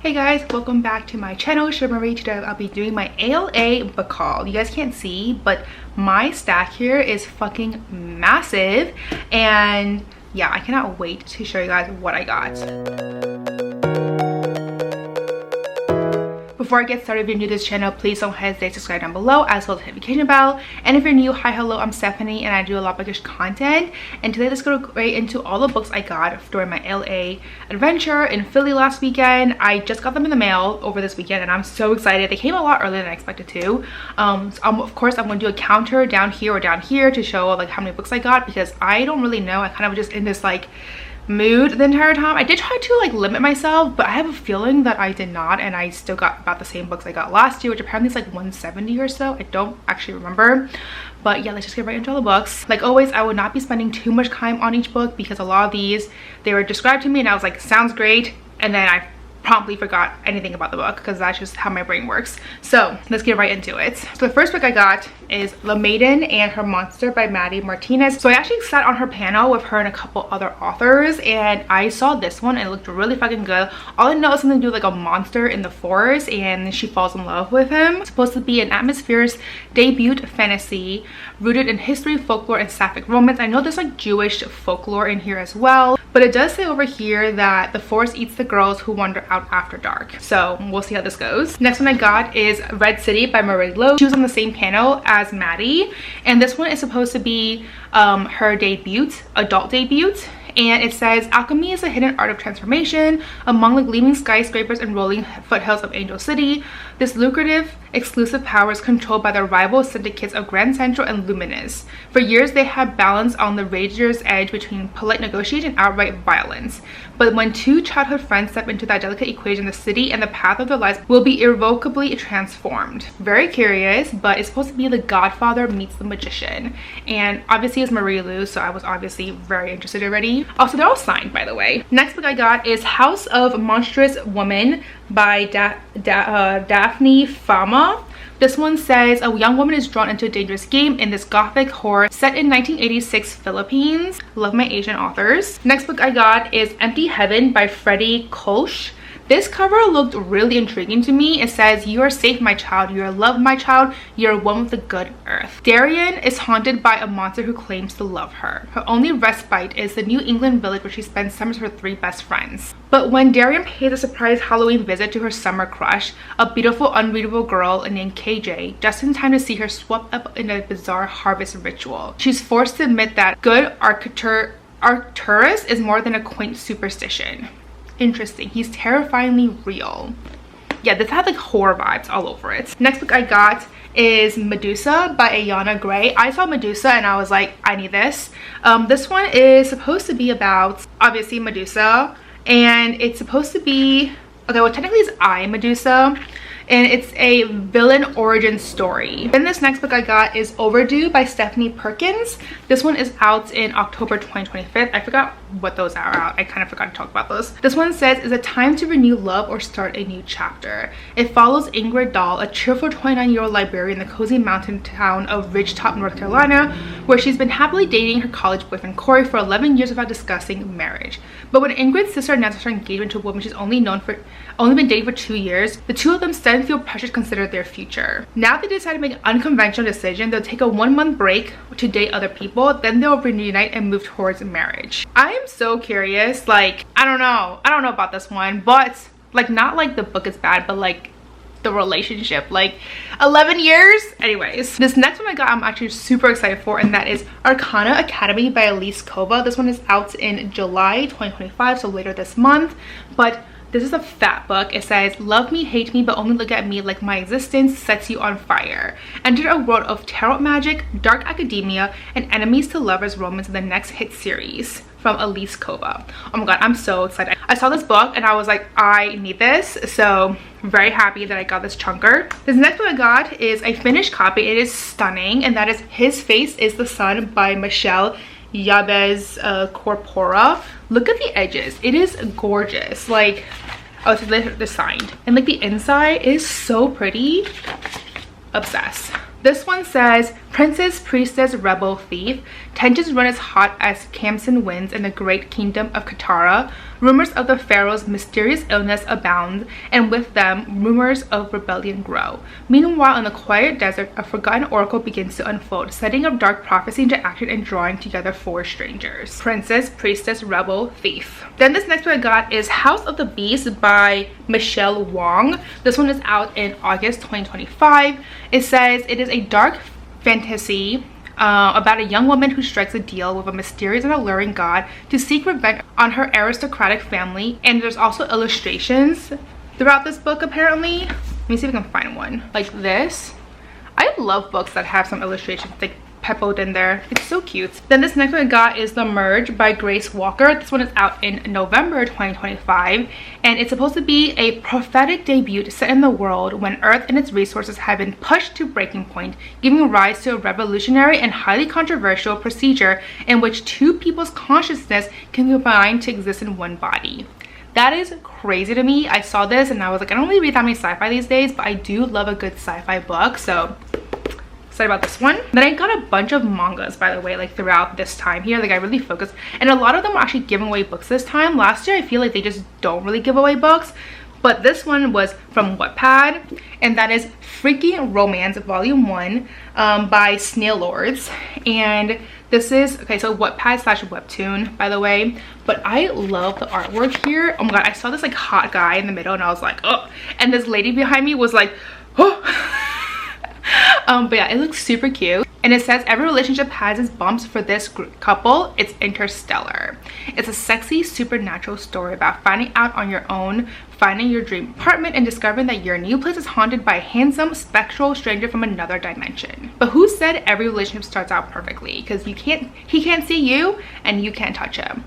Hey guys, welcome back to my channel, Sugar Marie. Today I'll be doing my ALA book haul. You guys can't see, but my stack here is fucking massive. And yeah, I cannot wait to show you guys what I got. Before I get started, if you're new to this channel, please don't hesitate to subscribe down below as well as the notification bell. And if you're new, hi, hello, I'm Stephanie and I do a lot of bookish content. And today let's go right into all the books I got during my LA adventure in Philly last weekend. I just got them in the mail over this weekend and I'm so excited. They came a lot earlier than I expected to. Of course, I'm going to do a counter down here or down here to show like how many books I got because I don't really know. I kind of was just in this like mood the entire time. I did try to like limit myself, but I have a feeling that I did not, and I still got about the same books I got last year, which apparently is like 170 or so. I don't actually remember, but yeah, let's just get right into all the books. Like always, I would not be spending too much time on each book because a lot of these, they were described to me and I was like, sounds great, and then I promptly forgot anything about the book because that's just how my brain works. So let's get right into it. So the first book I got is The Maiden and Her Monster by Maddie Martinez. So I actually sat on her panel with her and a couple other authors and I saw this one and it looked really fucking good. All I know is something to do with like a monster in the forest and she falls in love with him. It's supposed to be an atmospheric debut fantasy rooted in history, folklore, and sapphic romance. I know there's like Jewish folklore in here as well, but it does say over here that the forest eats the girls who wander out after dark. So we'll see how this goes. Next one I got is Red City by Marie Lo. She was on the same panel as Maddie, and this one is supposed to be her debut, adult debut. And it says, alchemy is a hidden art of transformation among the gleaming skyscrapers and rolling foothills of Angel City. This lucrative, exclusive power is controlled by the rival syndicates of Grand Central and Luminous. For years, they have balanced on the razor's edge between polite negotiation and outright violence. But when two childhood friends step into that delicate equation, the city and the path of their lives will be irrevocably transformed. Very curious, but it's supposed to be The Godfather meets the Magician. And obviously it's Marie Lu, so I was obviously very interested already. Also, they're all signed, by the way. Next book I got is House of Monstrous Woman by Daphne Fama. This one says a young woman is drawn into a dangerous game in this gothic horror set in 1986 Philippines. Love my Asian authors. Next book I got is Empty Heaven by Freddie Kolsch. This cover looked really intriguing to me. It says, you are safe, my child. You are loved, my child. You are one with the good earth. Darian is haunted by a monster who claims to love her. Her only respite is the New England village where she spends summers with her three best friends. But when Darian pays a surprise Halloween visit to her summer crush, a beautiful, unreadable girl named KJ, just in time to see her swept up in a bizarre harvest ritual, she's forced to admit that good Arcturus is more than a quaint superstition. Interesting. He's terrifyingly real. Yeah, this had like horror vibes all over it. Next book I got is Medusa by Ayana Gray. I saw Medusa and I was like, I need this. This one is supposed to be about obviously Medusa, and it's supposed to be, okay, well technically it's I, Medusa, and it's a villain origin story. Then this next book I got is Overdue by Stephanie Perkins. This one is out in October 2025. I forgot what those are out. I kind of forgot to talk about those. This one says, is it time to renew love or start a new chapter? It follows Ingrid Dahl, a cheerful 29-year-old librarian in the cozy mountain town of Ridgetop, North Carolina, where she's been happily dating her college boyfriend Corey for 11 years without discussing marriage. But when Ingrid's sister announces her engagement to a woman she's only been dating for 2 years, the two of them suddenly feel pressure to consider their future. Now they decide to make an unconventional decision. They'll take a 1-month break to date other people, then they'll reunite and move towards marriage. I am so curious. Like, I don't know about this one, but like not like the book is bad, but like the relationship, like 11 years. Anyways, this next one I got I'm actually super excited for, and that is Arcana Academy by Elise Kova. This one is out in July 2025, so later this month. But this is a fat book. It says, love me, hate me, but only look at me like my existence sets you on fire. Enter a world of tarot magic, dark academia, and enemies to lovers romance in the next hit series from Elise Kova. Oh my god, I'm so excited. I saw this book and I was like, I need this. So very happy that I got this chunker. This next one I got is a finished copy. It is stunning, and that is His Face is the Sun by Michelle Yabez Corpora. Look at the edges. It is gorgeous. Like, oh, it's literally signed, and like the inside is so pretty. Obsessed. This one says, Princess, Priestess, Rebel, Thief. Tensions run as hot as Khamsin winds in the great kingdom of Katara. Rumors of the pharaoh's mysterious illness abound, and with them, rumors of rebellion grow. Meanwhile, in the quiet desert, a forgotten oracle begins to unfold, setting up dark prophecy into action and drawing together four strangers. Princess, Priestess, Rebel, Thief. Then this next book I got is House of the Beast by Michelle Wong. This one is out in August 2025. It says it is a dark fantasy about a young woman who strikes a deal with a mysterious and alluring god to seek revenge on her aristocratic family. And there's also illustrations throughout this book apparently. Let me see if I can find one like this. I love books that have some illustrations like peppered in there. It's so cute. Then this next one I got is The Merge by Grace Walker. This one is out in November 2025, and it's supposed to be a prophetic debut set in the world when Earth and its resources have been pushed to breaking point, giving rise to a revolutionary and highly controversial procedure in which two people's consciousness can combine to exist in one body. That is crazy to me. I saw this and I was like, I don't really read that many sci-fi these days, but I do love a good sci-fi book, so about this one. Then I got a bunch of mangas, by the way, like throughout this time here. Like I really focused, and a lot of them were actually giving away books this time. Last year I feel like they just don't really give away books, but this one was from Wattpad, and that is Freaky Romance Volume 1 by Snail Lords. And this is okay, so Wattpad / webtoon, by the way, but I love the artwork here. Oh my god, I saw this like hot guy in the middle and I was like, oh, and this lady behind me was like, oh. But yeah, it looks super cute, and it says every relationship has its bumps. For this couple, it's interstellar. It's a sexy supernatural story about finding out on your own, finding your dream apartment, and discovering that your new place is haunted by a handsome spectral stranger from another dimension. But who said every relationship starts out perfectly? Because he can't see you and you can't touch him.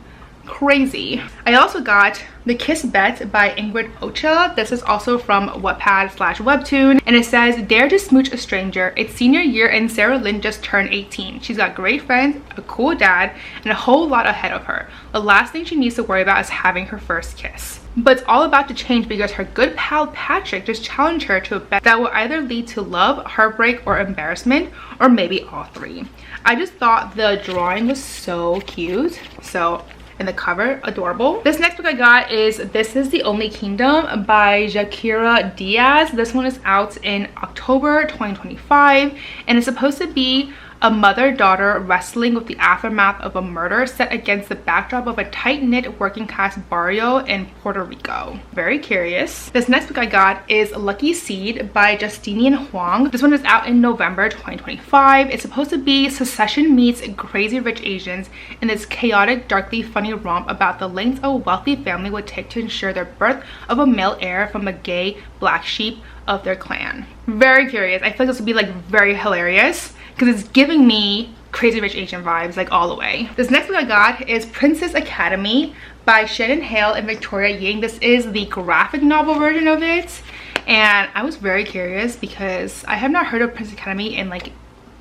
Crazy. I also got The Kiss Bet by Ingrid Ocha. This is also from Wattpad / webtoon, and it says dare to smooch a stranger. It's senior year and Sarah Lynn just turned 18. She's got great friends, a cool dad, and a whole lot ahead of her. The last thing she needs to worry about is having her first kiss. But it's all about to change because her good pal Patrick just challenged her to a bet that will either lead to love, heartbreak, or embarrassment, or maybe all three. I just thought the drawing was so cute. So and the cover, adorable. This next book I got is This Is the Only Kingdom by Jakira Diaz. This one is out in October 2025, and it's supposed to be a mother-daughter wrestling with the aftermath of a murder set against the backdrop of a tight-knit working-class barrio in Puerto Rico. Very curious. This next book I got is Lucky Seed by Justinian Huang. This one is out in November 2025. It's supposed to be Succession meets Crazy Rich Asians in this chaotic, darkly funny romp about the lengths a wealthy family would take to ensure their birth of a male heir from the gay black sheep of their clan. Very curious. I feel like this would be like very hilarious because it's giving me Crazy Rich Asian vibes like all the way. This next book I got is Princess Academy by Shannon Hale and Victoria Ying. This is the graphic novel version of it, and I was very curious because I have not heard of Princess Academy in like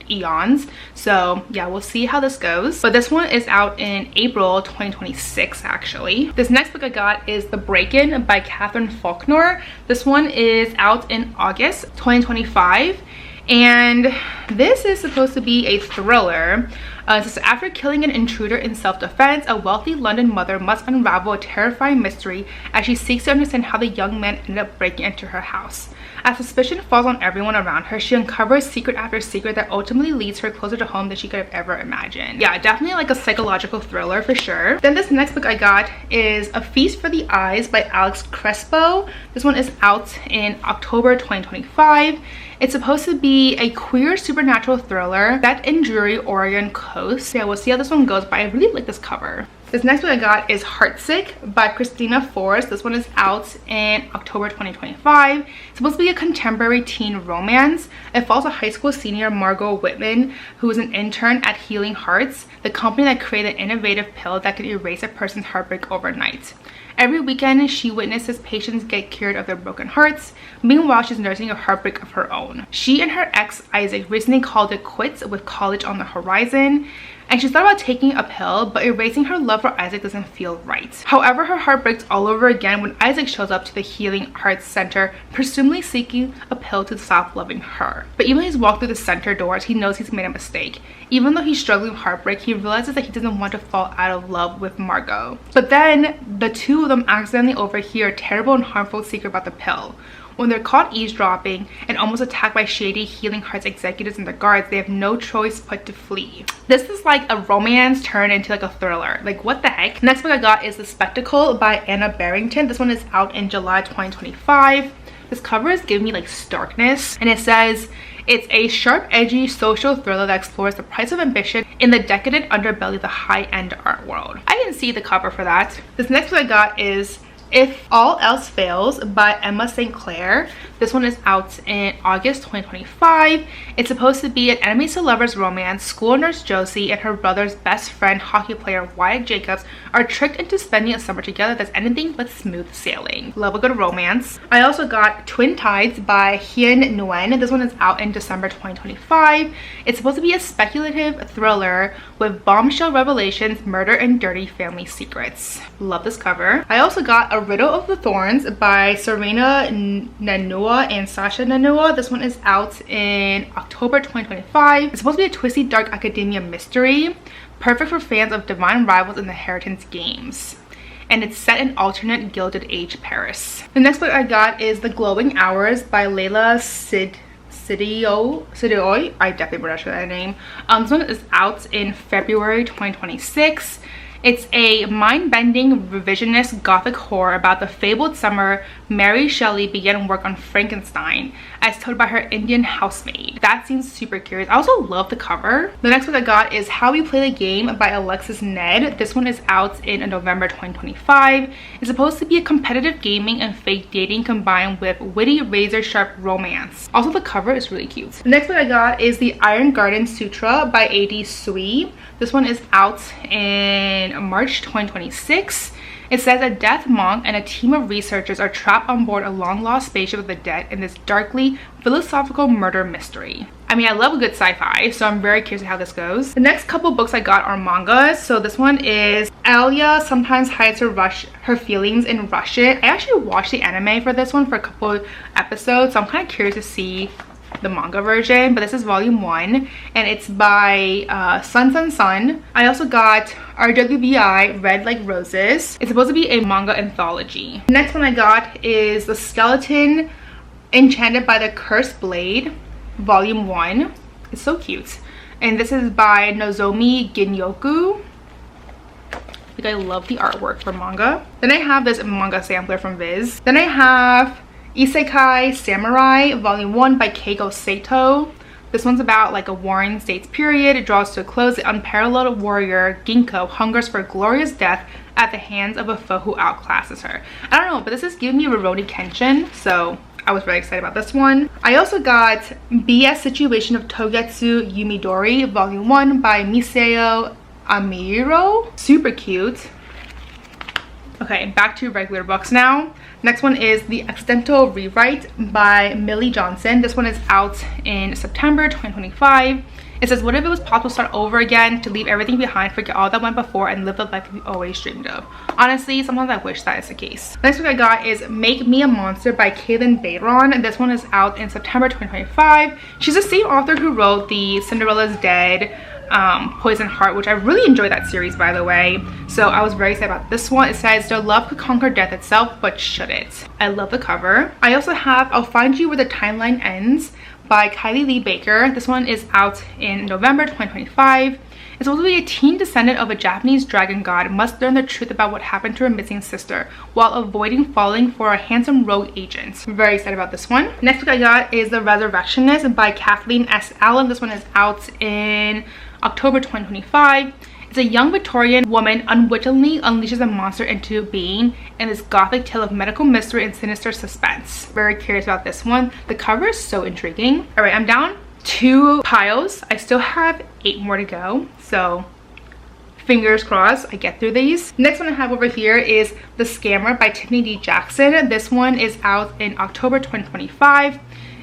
eons, so yeah, we'll see how this goes. But this one is out in April 2026 actually. This next book I got is The Break-In by Catherine Faulkner. This one is out in August 2025, and this is supposed to be a thriller. It says after killing an intruder in self-defense, a wealthy London mother must unravel a terrifying mystery as she seeks to understand how the young man ended up breaking into her house. As suspicion falls on everyone around her, she uncovers secret after secret that ultimately leads her closer to home than she could have ever imagined. Yeah, definitely like a psychological thriller for sure. Then this next book I got is A Feast for the Eyes by Alex Crespo. This one is out in October 2025. It's supposed to be a queer supernatural thriller set in Drury, Oregon coast. Yeah, we'll see how this one goes, but I really like this cover. This next one I got is Heartsick by Christina Forrest. This one is out in October 2025. It's supposed to be a contemporary teen romance. It follows a high school senior, Margot Whitman, who is an intern at Healing Hearts, the company that created an innovative pill that can erase a person's heartbreak overnight. Every weekend, she witnesses patients get cured of their broken hearts. Meanwhile, she's nursing a heartbreak of her own. She and her ex, Isaac, recently called it quits with college on the horizon. and she's thought about taking a pill, but erasing her love for Isaac doesn't feel right. However, her heart breaks all over again when Isaac shows up to the Healing Hearts Center, presumably seeking a pill to stop loving her. But even when he's walked through the center doors, he knows he's made a mistake. Even though he's struggling with heartbreak, he realizes that he doesn't want to fall out of love with Margot. But then the two of them accidentally overhear a terrible and harmful secret about the pill. When they're caught eavesdropping and almost attacked by shady Healing Hearts executives and the guards, they have no choice but to flee. This is like a romance turned into like a thriller. Like, what the heck? Next book I got is The Spectacle by Anna Barrington. This one is out in July 2025. This cover is giving me like starkness, and it says it's a sharp, edgy social thriller that explores the price of ambition in the decadent underbelly of the high-end art world. I didn't see the cover for that. This next book I got is If All Else Fails by Emma St. Clair. This one is out in August 2025. It's supposed to be an enemies to lovers romance. School nurse Josie and her brother's best friend, hockey player Wyatt Jacobs, are tricked into spending a summer together that's anything but smooth sailing. Love a good romance. I also got Twin Tides by Hien Nguyen. This one is out in December 2025. It's supposed to be a speculative thriller with bombshell revelations, murder, and dirty family secrets. Love this cover. I also got A Riddle of the Thorns by Serena Nanua and Sasha Nanua. This one is out in October 2025. It's supposed to be a twisty, dark academia mystery, perfect for fans of Divine Rivals and the Inheritance games. And it's set in alternate Gilded Age Paris. The next book I got is The Glowing Hours by Layla Sidioy. I definitely pronounced that name. This one is out in February 2026. It's a mind-bending revisionist gothic horror about the fabled summer Mary Shelley began work on Frankenstein as told by her Indian housemaid. That seems super curious. I also love the cover. The next book I got is How We Play the Game by Alexis Ned. This one is out in November 2025. It's supposed to be a competitive gaming and fake dating combined with witty, razor-sharp romance. Also, the cover is really cute. The next book I got is The Iron Garden Sutra by A.D. Sui. This one is out in March 2026. It says a death monk and a team of researchers are trapped on board a long-lost spaceship of the dead in this darkly philosophical murder mystery. I mean, I love a good sci-fi, so I'm very curious how this goes. The next couple books I got are mangas. So this one is Alia Sometimes Hides Her Feelings in Russian. I actually watched the anime for this one for a couple of episodes, so I'm kind of curious to see the manga version, but this is volume 1 and it's by Sun. I also got RWBI Red Like Roses. It's supposed to be a manga anthology. The next one I got is The Skeleton Enchanted by the Cursed Blade, volume 1. It's so cute, and this is by Nozomi Ginyoku. I love the artwork for manga. Then I have this manga sampler from Viz. Then I have Isekai Samurai volume 1 by Keigo Sato. This one's about like a warring states period. It draws to a close. The unparalleled warrior Ginkgo hungers for a glorious death at the hands of a foe who outclasses her. I don't know, but this is giving me Rurouni Kenshin, so I was really excited about this one. I also got BS Situation of Togetsu Yumidori volume 1 by Miseo Amiro. Super cute. Okay, back to regular books now. Next one is The Accidental Rewrite by Millie Johnson. This one is out in September 2025. It says, what if it was possible to start over again, to leave everything behind, forget all that went before, and live the life we always dreamed of? Honestly, sometimes I wish that is the case. Next book I got is Make Me a Monster by Kaylin Bayron. This one is out in September 2025. She's the same author who wrote the Cinderella's Dead, Poison Heart, which I really enjoyed that series, by the way, so I was very excited about this one. It says their love could conquer death itself, but should it? I love the cover. I also have I'll Find You Where the Timeline Ends by Kylie Lee Baker. This one is out in November 2025. It's supposed to be a teen descendant of a Japanese dragon god must learn the truth about what happened to her missing sister while avoiding falling for a handsome rogue agent. I'm very excited about this one. Next book I got is The Resurrectionist by Kathleen S. Allen. This one is out in October 2025. It's a young Victorian woman unwittingly unleashes a monster into being in this gothic tale of medical mystery and sinister suspense. Very curious about this one. The cover is so intriguing. All right, I'm down 2 piles. I still have 8 more to go, so fingers crossed I get through these. Next one I have over here is The Scammer by Tiffany D. Jackson. This one is out in October 2025.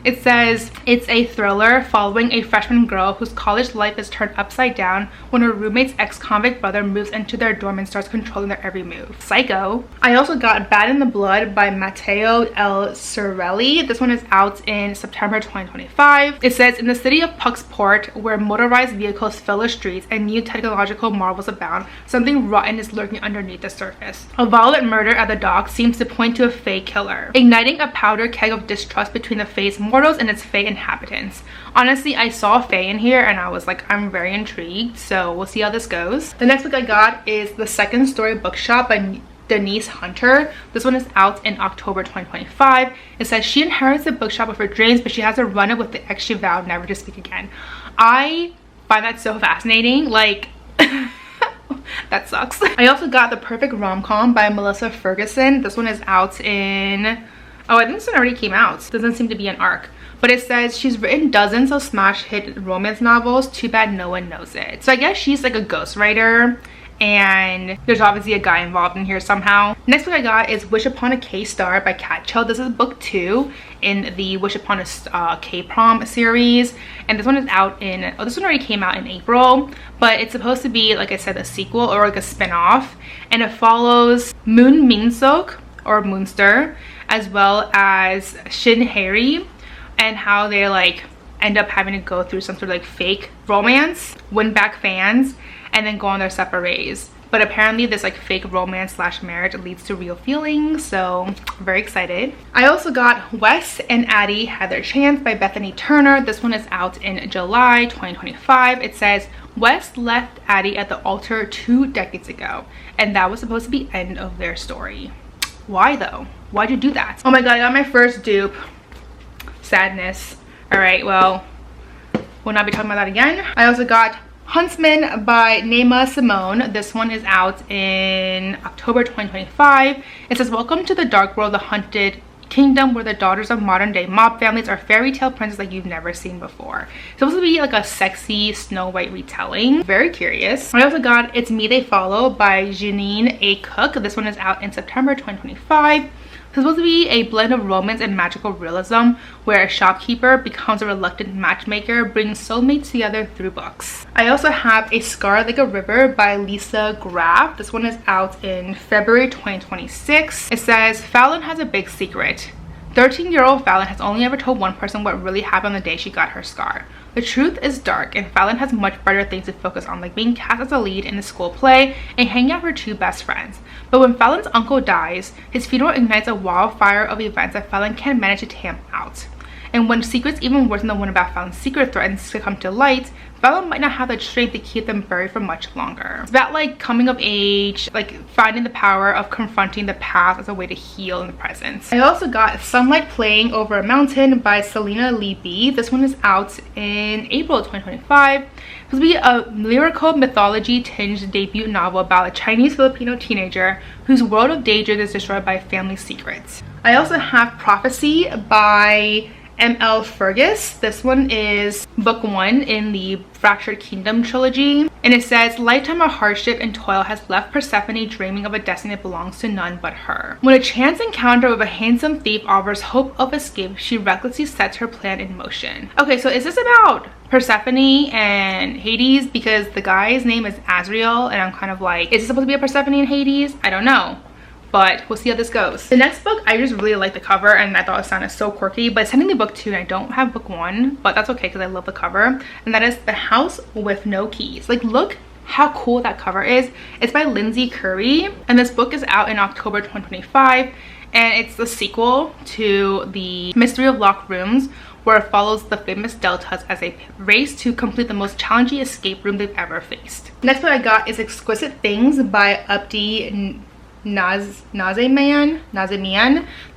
It says it's a thriller following a freshman girl whose college life is turned upside down when her roommate's ex-convict brother moves into their dorm and starts controlling their every move. Psycho. I also got Bad in the Blood by Matteo L. Cerelli. This one is out in September 2025. It says, in the city of Pucksport, where motorized vehicles fill the streets and new technological marvels abound, something rotten is lurking underneath the surface. A violent murder at the dock seems to point to a Fae killer, igniting a powder keg of distrust between the Fae's mortals and its Fae inhabitants. Honestly, I saw Fae in here and I was like, I'm very intrigued, so we'll see how this goes. The next book I got is The Second Story Bookshop by Denise Hunter. This one is out in October 2025. It says she inherits the bookshop of her dreams, but she has to run it with the ex she vowed never to speak again. I find that so fascinating. Like, that sucks. I also got The Perfect Rom-Com by Melissa Ferguson. This one is out in, oh, I think this one already came out. Doesn't seem to be an arc. But it says she's written dozens of smash hit romance novels. Too bad no one knows it. So I guess she's like a ghostwriter, and there's obviously a guy involved in here somehow. Next book I got is Wish Upon a K-Star by Kat Cho. This is book 2 in the Wish Upon a K-Prom series, and this one is out in, oh, this one already came out in April, but it's supposed to be, like I said, a sequel or like a spin-off, and it follows Moon Min-sok or Moonster as well as Shin Hae-ri, and how they like end up having to go through some sort of like fake romance, win back fans, and then go on their separate ways. But apparently this like fake romance slash marriage leads to real feelings, so I'm very excited. I also got Wes and Addie Had Their Chance by Bethany Turner. This one is out in July 2025. It says Wes left Addie at the altar 2 decades ago, and that was supposed to be the end of their story. Why though? Why'd you do that? Oh my god, I got my first dupe. Sadness. All right, well, we'll not be talking about that again. I also got Huntsman by Naima Simone. This one is out in October 2025. It says, welcome to the dark world, the haunted kingdom where the daughters of modern day mob families are fairy tale princesses like you've never seen before. It's supposed to be like a sexy Snow White retelling. Very curious. I also got It's Me They Follow by Janine A. Cook. This one is out in September 2025. It's supposed to be a blend of romance and magical realism where a shopkeeper becomes a reluctant matchmaker, bringing soulmates together through books. I also have A Scar Like a River by Lisa Graff. This one is out in February 2026. It says, Fallon has a big secret. 13-year-old Fallon has only ever told one person what really happened the day she got her scar. The truth is dark, and Fallon has much better things to focus on, like being cast as a lead in a school play and hanging out with her 2 best friends. But when Fallon's uncle dies, his funeral ignites a wildfire of events that Fallon can't manage to tamp out. And when secrets even worse than the one about Fallon's secret threatens to come to light, Fallon might not have the strength to keep them buried for much longer. It's about like coming of age, like finding the power of confronting the past as a way to heal in the present. I also got Sunlight Playing Over a Mountain by Selena Lee B. This one is out in April 2025. It's supposed to be a lyrical mythology tinged debut novel about a Chinese Filipino teenager whose world of daydreams is destroyed by family secrets. I also have Prophecy by M.L. Fergus. This one is book 1 in the Fractured Kingdom trilogy, and it says, lifetime of hardship and toil has left Persephone dreaming of a destiny that belongs to none but her. When a chance encounter with a handsome thief offers hope of escape, she recklessly sets her plan in motion. Okay, so is this about Persephone and Hades? Because the guy's name is Azrael, and I'm kind of like, is it supposed to be a Persephone and Hades? I don't know, but we'll see how this goes. The next book, I just really like the cover and I thought it sounded so quirky, but it's technically book 2 and I don't have book 1, but that's okay because I love the cover, and that is The House with No Keys. Like, look how cool that cover is. It's by Lindsay Curry, and this book is out in October 2025, and it's the sequel to The Mystery of Locked Rooms, where it follows the famous Deltas as they race to complete the most challenging escape room they've ever faced. Next one I got is Exquisite Things by Abdi Nazemian.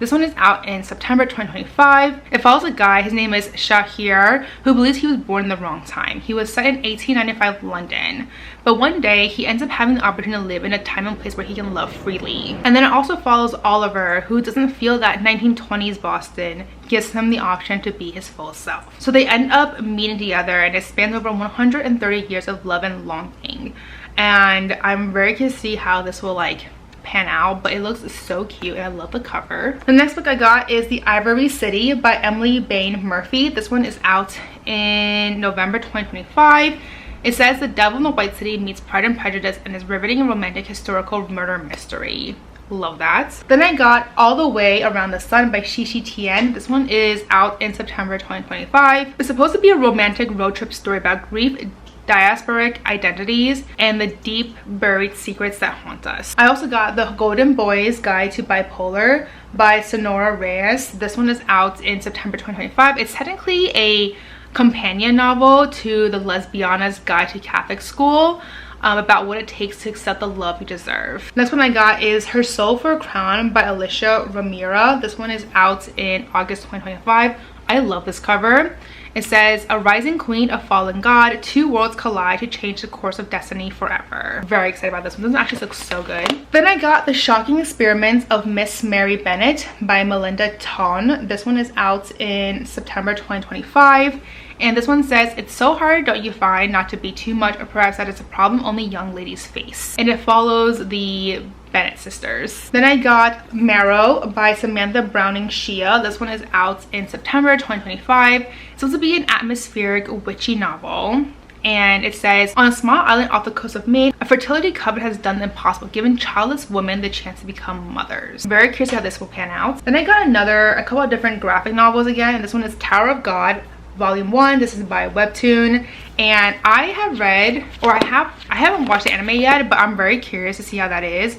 This one is out in September 2025. It follows a guy, his name is Shahir, who believes he was born in the wrong time. He was set in 1895 London, but one day he ends up having the opportunity to live in a time and place where he can love freely. And then it also follows Oliver, who doesn't feel that 1920s Boston gives him the option to be his full self. So they end up meeting together, and it spans over 130 years of love and longing. And I'm very curious to see how this will like pan out, but it looks so cute and I love the cover. The next book I got is The Ivory City by Emily Bain Murphy. This one is out in November 2025. It says the devil in the White City meets Pride and Prejudice and is riveting and romantic historical murder mystery. Love that. Then I got All the Way Around the Sun by Xixi Tian. This one is out in September 2025. It's supposed to be a romantic road trip story about grief, diasporic identities, and the deep buried secrets that haunt us. I also got The Golden Boy's Guide to Bipolar by Sonora Reyes. This one is out in September 2025. It's technically a companion novel to The Lesbiana's Guide to Catholic School, about what it takes to accept the love you deserve. Next one I got is Her Soul for a Crown by Alicia Ramira. This one is out in August 2025. I love this cover. It says, a rising queen, a fallen god, two worlds collide to change the course of destiny forever. Very excited about this one. This one actually looks so good. Then I got The Shocking Experiments of Miss Mary Bennet by Melinda Ton. This one is out in September 2025. And this one says, it's so hard, don't you find, not to be too much, or perhaps that is a problem only young ladies face. And it follows the Bennett sisters. Then I got Marrow by Samantha Browning Shea. This one is out in September 2025. It's supposed to be an atmospheric witchy novel. And it says, on a small island off the coast of Maine, a fertility coven has done the impossible, giving childless women the chance to become mothers. Very curious how this will pan out. Then I got a couple of different graphic novels again, and this one is Tower of God Volume 1. This is by Webtoon, and I have read, or I haven't watched the anime yet, but I'm very curious to see how that is.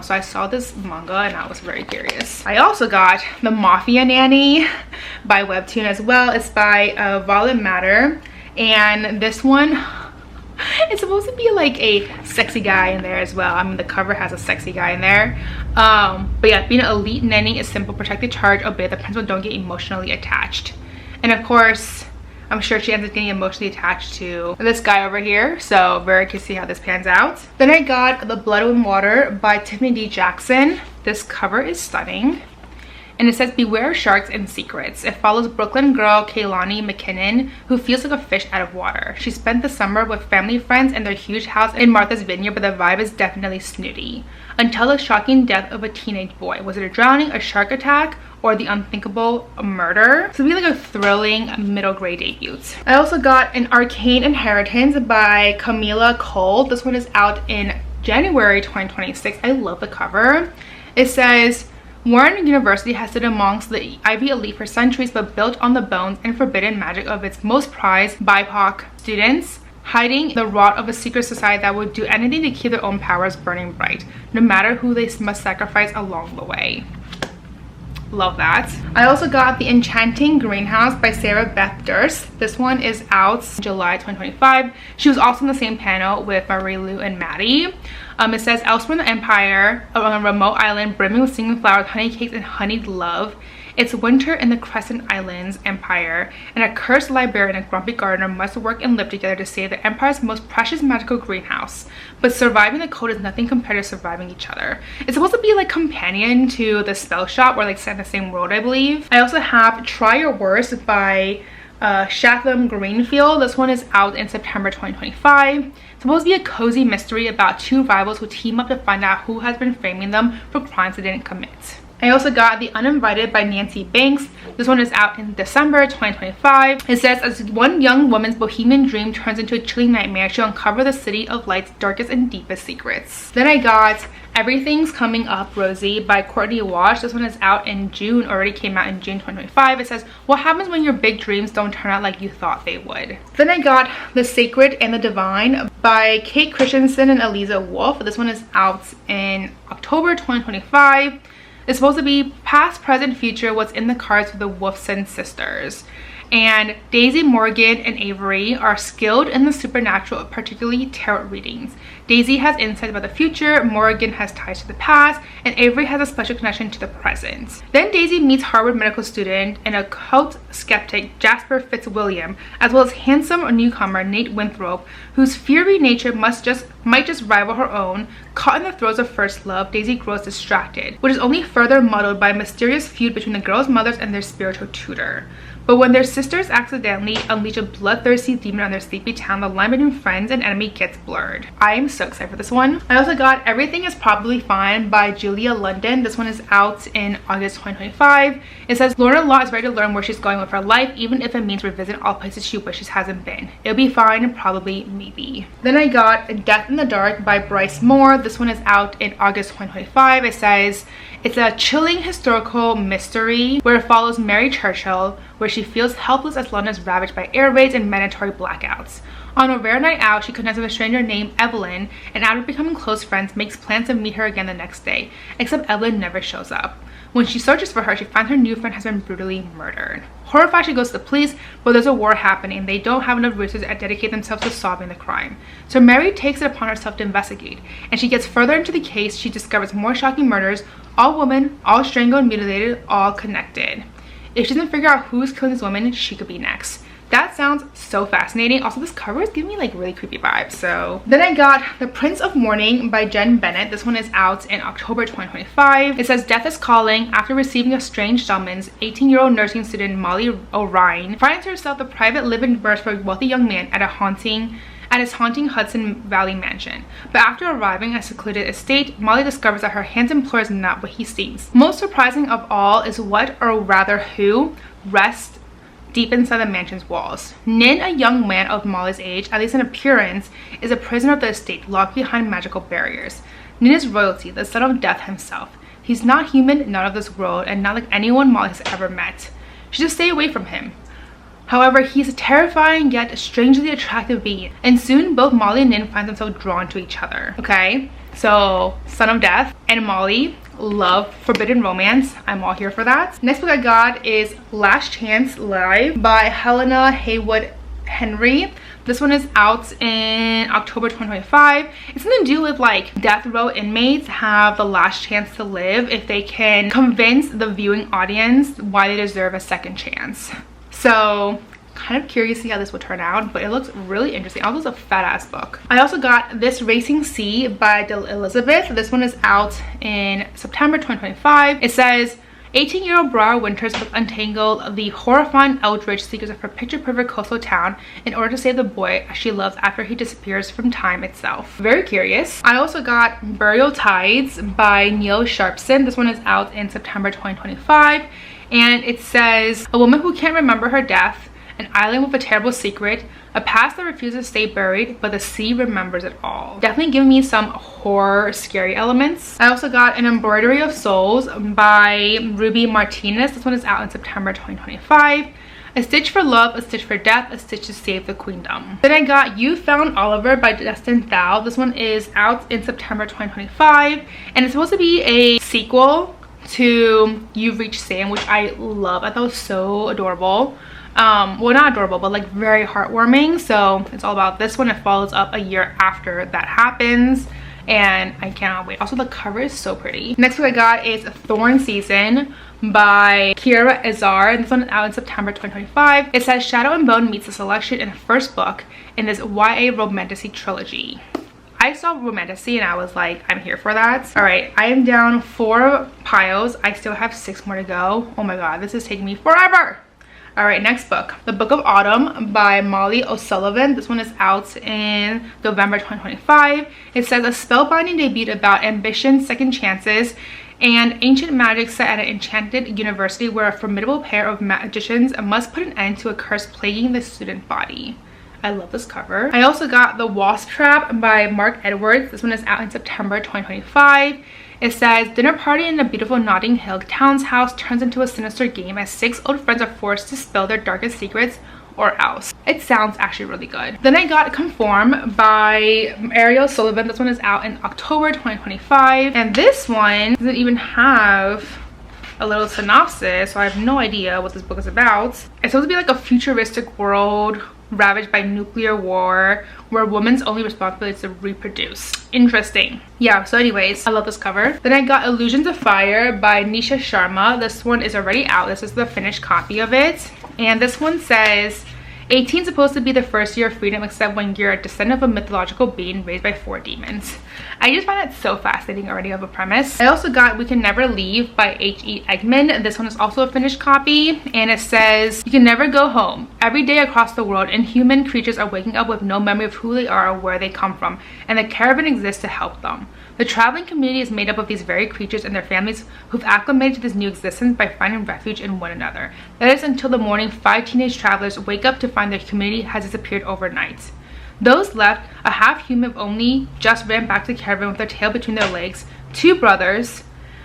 So I saw this manga and I was very curious. I also got The Mafia Nanny by Webtoon as well. It's by Violet Matter, and this one, it's supposed to be like a sexy guy in there as well. I mean, the cover has a sexy guy in there. But yeah, being an elite nanny is simple. Protect the charge, obey the principle, don't get emotionally attached. And of course, I'm sure she ends up getting emotionally attached to this guy over here. So very curious to see how this pans out. Then I got The Blood and Water by Tiffany D. Jackson. This cover is stunning. And it says, beware sharks and secrets. It follows Brooklyn girl Kaylani McKinnon, who feels like a fish out of water. She spent the summer with family friends in their huge house in Martha's Vineyard, but the vibe is definitely snooty. Until the shocking death of a teenage boy. Was it a drowning, a shark attack, or the unthinkable murder? So it'll be like a thrilling middle grade debut. I also got An Arcane Inheritance by Camila Cole. This one is out in January 2026. I love the cover. It says, Warren University has stood amongst the Ivy elite for centuries, but built on the bones and forbidden magic of its most prized BIPOC students, hiding the rot of a secret society that would do anything to keep their own powers burning bright, no matter who they must sacrifice along the way. Love that. I also got The Enchanting Greenhouse by Sarah Beth Durst. This one is out July 2025. She was also in the same panel with Marie Lu and Maddie. It says, elsewhere in the empire, on a remote island brimming with singing flowers, honey cakes, and honeyed love, it's winter in the Crescent Islands Empire, and a cursed librarian and a grumpy gardener must work and live together to save the empire's most precious magical greenhouse. But surviving the cold is nothing compared to surviving each other. It's supposed to be like companion to The Spell Shop, or like set in the same world, I believe. I also have Try Your Worst by Shatham Greenfield. This one is out in September 2025. It's supposed to be a cozy mystery about two rivals who team up to find out who has been framing them for crimes they didn't commit. I also got The Uninvited by Nancy Banks. This one is out in December 2025. It says, as one young woman's bohemian dream turns into a chilling nightmare, she'll uncover the City of Light's darkest and deepest secrets. Then I got Everything's Coming Up, Rosie by Courtney Walsh. This one is out in June, already came out in June 2025. It says, what happens when your big dreams don't turn out like you thought they would? Then I got The Sacred and the Divine by Kate Christensen and Eliza Wolf. This one is out in October 2025. It's supposed to be past, present, future, what's in the cards for the Wolfson sisters. And Daisy, Morgan, and Avery are skilled in the supernatural, particularly tarot readings. Daisy has insight about the future, Morgan has ties to the past, and Avery has a special connection to the present. Then Daisy meets Harvard medical student and occult skeptic Jasper Fitzwilliam, as well as handsome newcomer Nate Winthrop, whose fiery nature might just rival her own. Caught in the throes of first love, Daisy grows distracted, which is only further muddled by a mysterious feud between the girls' mothers and their spiritual tutor. But when their sisters accidentally unleash a bloodthirsty demon on their sleepy town. The line between friends and enemy gets blurred. I am so excited for this one. I also got Everything is Probably Fine by Julia London. This one is out in August 2025. It says Lorna Law is ready to learn where she's going with her life, even if it means revisit all places she wishes hasn't been. It'll be fine, probably, maybe. Then I got Death in the Dark by Bryce Moore. This one is out in August 2025. It says it's a chilling historical mystery where it follows Mary Churchill, where she feels helpless as London is ravaged by air raids and mandatory blackouts. On a rare night out, she connects with a stranger named Evelyn, and after becoming close friends, makes plans to meet her again the next day, except Evelyn never shows up. When she searches for her, she finds her new friend has been brutally murdered. Horrified, she goes to the police, but there's a war happening and they don't have enough resources to dedicate themselves to solving the crime. So Mary takes it upon herself to investigate, and she gets further into the case. She discovers more shocking murders, all women, all strangled and mutilated, all connected. If she doesn't figure out who's killing these women, she could be next. That sounds so fascinating. Also, this cover is giving me like really creepy vibes. So then I got The Prince of Morning by Jen Bennett. This one is out in October 2025. It says Death is calling. After receiving a strange summons, 18-year-old nursing student Molly O'Ryan finds herself the private live-in nurse for a wealthy young man at his haunting Hudson Valley mansion. But after arriving at a secluded estate, Molly discovers that her handsome employer is not what he seems. Most surprising of all is what, or rather who, rests deep inside the mansion's walls. Nin, a young man of Molly's age, at least in appearance, is a prisoner of the estate, locked behind magical barriers. Nin is royalty, the son of Death himself. He's not human, not of this world, and not like anyone Molly has ever met. She should stay away from him. However, he's a terrifying yet strangely attractive being, and soon both Molly and Nin find themselves drawn to each other. Okay, so Son of Death and Molly love forbidden romance. I'm all here for that. Next book I got is Last Chance Live by Helena Haywood Henry. This one is out in October 2025. It's something to do with like death row inmates have the last chance to live if they can convince the viewing audience why they deserve a second chance. So kind of curious to see how this will turn out, but it looks really interesting. Also, it's a fat ass book. I also got This Racing Sea by Del Elizabeth. This one is out in September 2025. It says 18-year-old Briar Winters must untangle the horrifying eldritch secrets of her picture-perfect coastal town in order to save the boy she loves after he disappears from time itself. Very curious. I also got Burial Tides by Neil Sharpson. This one is out in September 2025, and it says a woman who can't remember her death, an island with a terrible secret, a past that refuses to stay buried, but the sea remembers it all. Definitely giving me some horror, scary elements. I also got An Embroidery of Souls by Ruby Martinez. This one is out in September 2025. A Stitch for Love, A Stitch for Death, A Stitch to Save the Queendom. Then I got You Found Oliver by Destin Thau. This one is out in September 2025, and it's supposed to be a sequel to You've Reached Sam, which I love. I thought it was so adorable. Well, not adorable, but like very heartwarming. So it's all about this one. It follows up a year after that happens, and I cannot wait. Also, the cover is so pretty. Next book I got is Thorn Season by Kiera Azar. This one is out in September 2025. It says Shadow and Bone meets the selection in the first book in this YA romantasy trilogy. I saw romantasy and I was like, I'm here for that. All right, I am down 4 piles. I still have 6 more to go. Oh my god, this is taking me forever. All right, next book, The Book of Autumn by Molly O'Sullivan. This one is out in November 2025. It says a spellbinding debut about ambition, second chances, and ancient magic set at an enchanted university where a formidable pair of magicians must put an end to a curse plaguing the student body. I love this cover. I also got The Wasp Trap by Mark Edwards. This one is out in September 2025. It says dinner party in a beautiful Notting Hill town's house turns into a sinister game as 6 old friends are forced to spill their darkest secrets or else. It sounds actually really good. Then I got Conform by Ariel Sullivan. This one is out in October 2025, and this one doesn't even have a little synopsis, so I have no idea what this book is about. It's supposed to be like a futuristic world ravaged by nuclear war where a woman's only responsibility is to reproduce. Interesting. Yeah, so anyways, I love this cover. Then I got Illusions of Fire by Nisha Sharma. This one is already out. This is the finished copy of it, and this one says 18 is supposed to be the first year of freedom, except when you're a descendant of a mythological being raised by 4 demons. I just find that so fascinating already of a premise. I also got We Can Never Leave by H.E. Eggman. This one is also a finished copy, and it says, you can never go home. Every day across the world, inhuman creatures are waking up with no memory of who they are or where they come from, and the caravan exists to help them. The traveling community is made up of these very creatures and their families who've acclimated to this new existence by finding refuge in one another. That is until the morning 5 teenage travelers wake up to find their community has disappeared overnight. Those left, a half-human only, just ran back to the caravan with their tail between their legs, 2 brothers,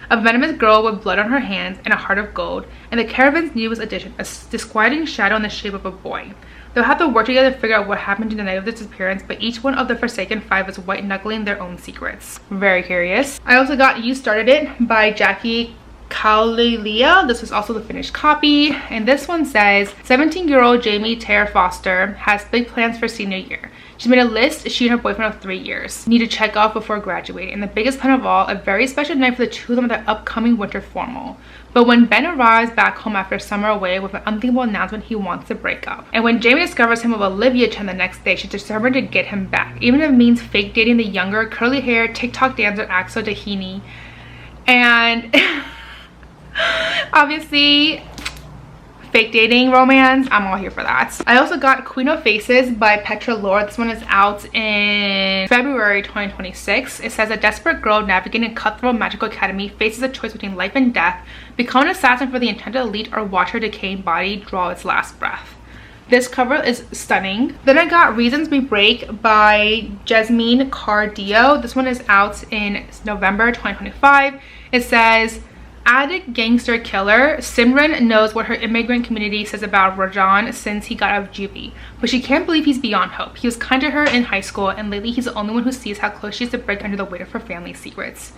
a venomous girl with blood on her hands and a heart of gold, and the caravan's newest addition, a disquieting shadow in the shape of a boy. They'll have to work together to figure out what happened to the night of the disappearance, but each one of the Forsaken 5 is white-knuckling their own secrets. Very curious. I also got You Started It by Jackie Kaulilia. This is also the finished copy, and this one says 17-year-old Jamie Tara Foster has big plans for senior year. She's made a list she and her boyfriend of 3 years need to check off before graduating, and the biggest plan of all, a very special night for the two of them at their upcoming winter formal. But when Ben arrives back home after summer away with an unthinkable announcement, he wants to break up. And when Jamie discovers him with Olivia Chen the next day, she's determined to get him back, even if it means fake dating the younger, curly-haired TikTok dancer Axel Dahini. And obviously, fake dating romance, I'm all here for that. I also got Queen of Faces by Petra Lord. This one is out in February 2026. It says a desperate girl navigating a cutthroat magical academy faces a choice between life and death, become an assassin for the intended elite, or watch her decaying body draw its last breath. This cover is stunning. Then I got Reasons We Break by Jasmine Cardillo. This one is out in November 2025. It says, addict gangster killer Simran knows what her immigrant community says about Rajan since he got out of juvie, but she can't believe he's beyond hope. He was kind to her in high school, and lately he's the only one who sees how close she is to break under the weight of her family's secrets.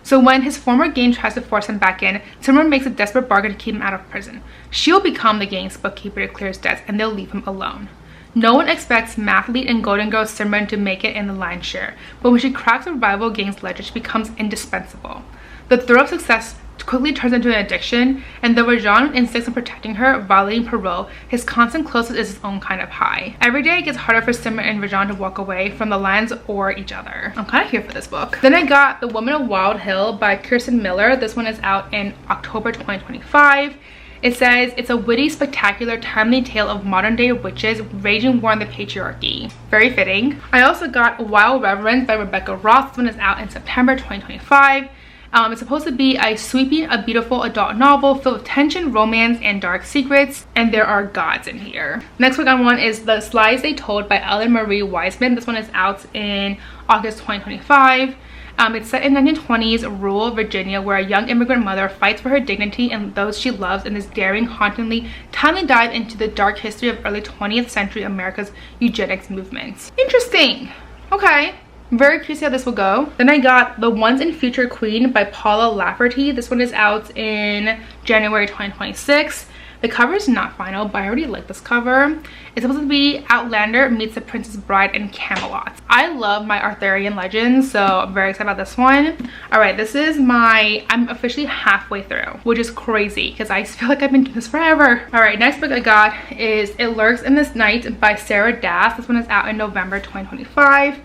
So when his former gang tries to force him back in, Simran makes a desperate bargain to keep him out of prison. She'll become the gang's bookkeeper to clear his debts, and they'll leave him alone. No one expects mathlete and golden girl Simran to make it in the lion's share, but when she cracks a rival gang's ledger, she becomes indispensable. The thrill of success quickly turns into an addiction, and though Rajan insists on protecting her, violating parole, his constant closeness is his own kind of high. Every day it gets harder for Simran and Rajan to walk away from the lions or each other. I'm kind of here for this book. Then I got The Woman of Wild Hill by Kirsten Miller. This one is out in October 2025. It says, it's a witty, spectacular, timely tale of modern-day witches waging war on the patriarchy. Very fitting. I also got Wild Reverence by Rebecca Ross. This one is out in September 2025. It's supposed to be a sweeping, a beautiful adult novel filled with tension, romance, and dark secrets, and there are gods in here. Next book I want is The Lies They Told by Ellen Marie Wiseman. This one is out in August 2025. It's set in 1920s rural Virginia, where a young immigrant mother fights for her dignity and those she loves in this daring, hauntingly, timely dive into the dark history of early 20th century America's eugenics movement. Interesting. Okay. I'm very curious to see how this will go. Then I got The Once and Future Queen by Paula Lafferty. This one is out in January 2026. The cover is not final, but I already like this cover. It's supposed to be Outlander meets The Princess Bride and Camelot. I love my Arthurian legends, so I'm very excited about this one. All right, this is I'm officially halfway through, which is crazy because I feel like I've been doing this forever. All right, next book I got is It Lurks in This Night by Sarah Das. This one is out in November 2025.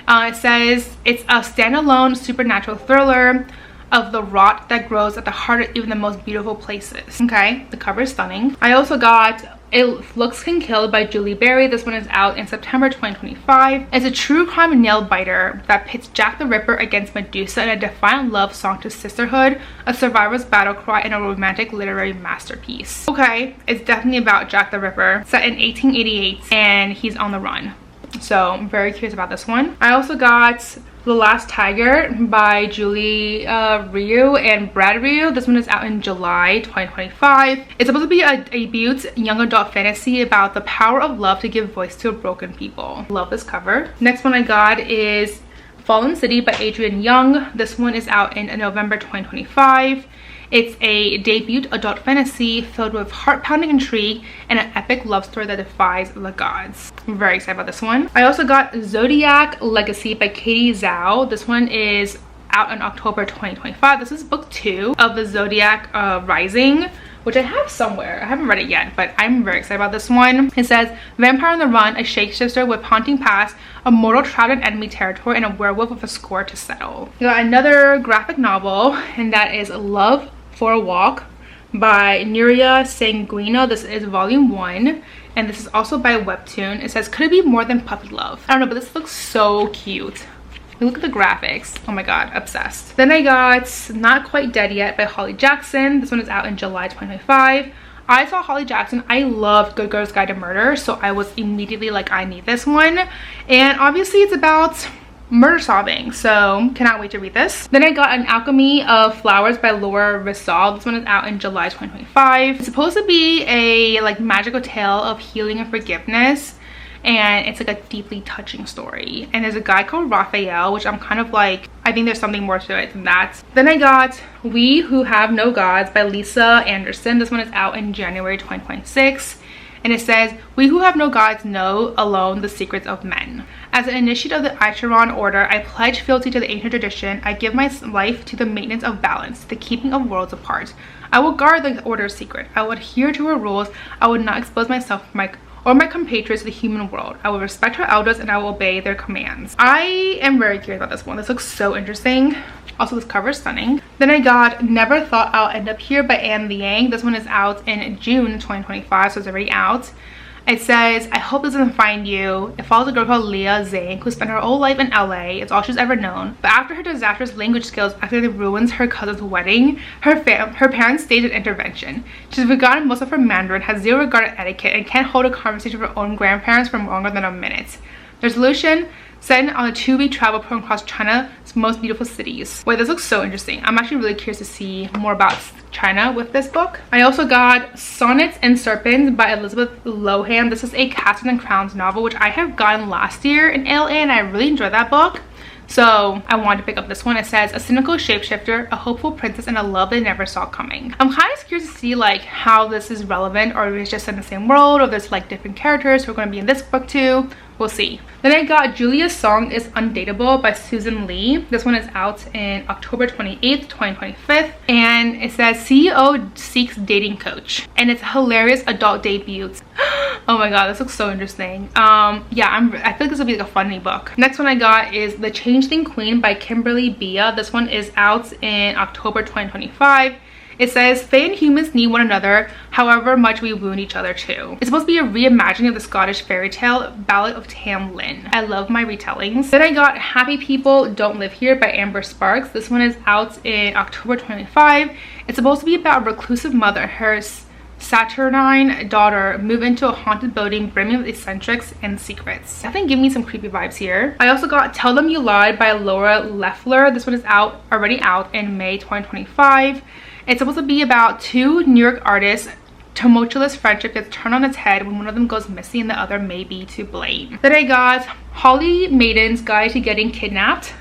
It says it's a standalone supernatural thriller of the rot that grows at the heart of even the most beautiful places. Okay, the cover is stunning. I also got It Looks Can Kill by Julie Berry. This one is out in September 2025. It's a true crime nail biter that pits Jack the Ripper against Medusa in a defiant love song to sisterhood, a survivor's battle cry, and a romantic literary masterpiece. Okay, it's definitely about Jack the Ripper, set in 1888, and he's on the run. So I'm very curious about this one. I also got The Last Tiger by Julie Ryu and Brad Ryu. This one is out in July 2025. It's supposed to be a debut young adult fantasy about the power of love to give voice to a broken people. Love this cover. Next one I got is Fallen City by Adrienne Young. This one is out in November 2025. It's a debut adult fantasy filled with heart-pounding intrigue and an epic love story that defies the gods. I'm very excited about this one. I also got Zodiac Legacy by Katie Zhao. This one is out in October 2025. This is book 2 of the Zodiac Rising which I have somewhere. I haven't read it yet, but I'm very excited about this one. It says, Vampire on the Run, a shapeshifter with haunting past, a mortal trapped in enemy territory, and a werewolf with a score to settle. We got another graphic novel, and that is Love for a Walk by Nuria Sanguino. This is volume 1, and this is also by Webtoon. It says, could it be more than puppy love? I don't know, but this looks so cute. Look at the graphics. Oh my god, obsessed. Then I got Not Quite Dead Yet by Holly Jackson. This one is out in July 2025. I saw Holly Jackson. I loved Good Girl's Guide to Murder, so I was immediately like, I need this one. And obviously it's about murder solving, so cannot wait to read this. Then I got An Alchemy of Flowers by Laura Rizal. This one is out in July 2025. It's supposed to be a like magical tale of healing and forgiveness, and it's like a deeply touching story. And there's a guy called Raphael, which I'm kind of like, I think there's something more to it than that. Then I got We Who Have No Gods by Lisa Anderson. This one is out in January 2026. And it says, we who have no gods know alone the secrets of men. As an initiate of the Acheron order, I pledge fealty to the ancient tradition. I give my life to the maintenance of balance, the keeping of worlds apart. I will guard the order's secret. I will adhere to her rules. I will not expose myself or my compatriots to the human world. I will respect her elders and I will obey their commands. I am very curious about this one. This looks so interesting. Also, this cover is stunning. Then I got Never Thought I'll End Up Here by Anne Liang. This one is out in June 2025, so it's already out. It says, I hope this doesn't find you. It follows a girl called Leah Zhang, who spent her whole life in LA. It's all she's ever known. But after her disastrous language skills accidentally ruins her cousin's wedding, her parents staged an intervention. She's forgotten most of her Mandarin, has zero regard for etiquette, and can't hold a conversation with her own grandparents for longer than a minute. Their solution? Set on a 2-week travel program across China's most beautiful cities. Wait, this looks so interesting. I'm actually really curious to see more about China with this book. I also got Sonnets and Serpents by Elizabeth Lohan. This is a Castles and Crowns novel, which I have gotten last year in LA, and I really enjoyed that book. So I wanted to pick up this one. It says, a cynical shapeshifter, a hopeful princess, and a love they never saw coming. I'm kind of curious to see like how this is relevant, or if it's just in the same world, or there's like different characters who are going to be in this book too. We'll see. Then I got Julia's Song is Undateable by Susan Lee. This one is out in October 28th, 2025. And it says, CEO seeks dating coach. And it's a hilarious adult debut. Oh my god, this looks so interesting. Yeah, I feel like this will be like a funny book. Next one I got is The Changeling Queen by Kimberly Bia. This one is out in October 2025. It says, Fae and humans need one another, however much we wound each other too. It's supposed to be a reimagining of the Scottish fairy tale Ballad of Tam Lin. I love my retellings. Then I got Happy People Don't Live Here by Amber Sparks. This one is out in October 25. It's supposed to be about a reclusive mother and her saturnine daughter move into a haunted building brimming with eccentrics and secrets. Definitely give me some creepy vibes here. I also got Tell Them You Lied by Laura Leffler. This one is already out in May 2025. It's supposed to be about two New York artists. Tumultuous friendship gets turned on its head when one of them goes missing and the other may be to blame. Then I got Holly Maiden's Guide to Getting Kidnapped.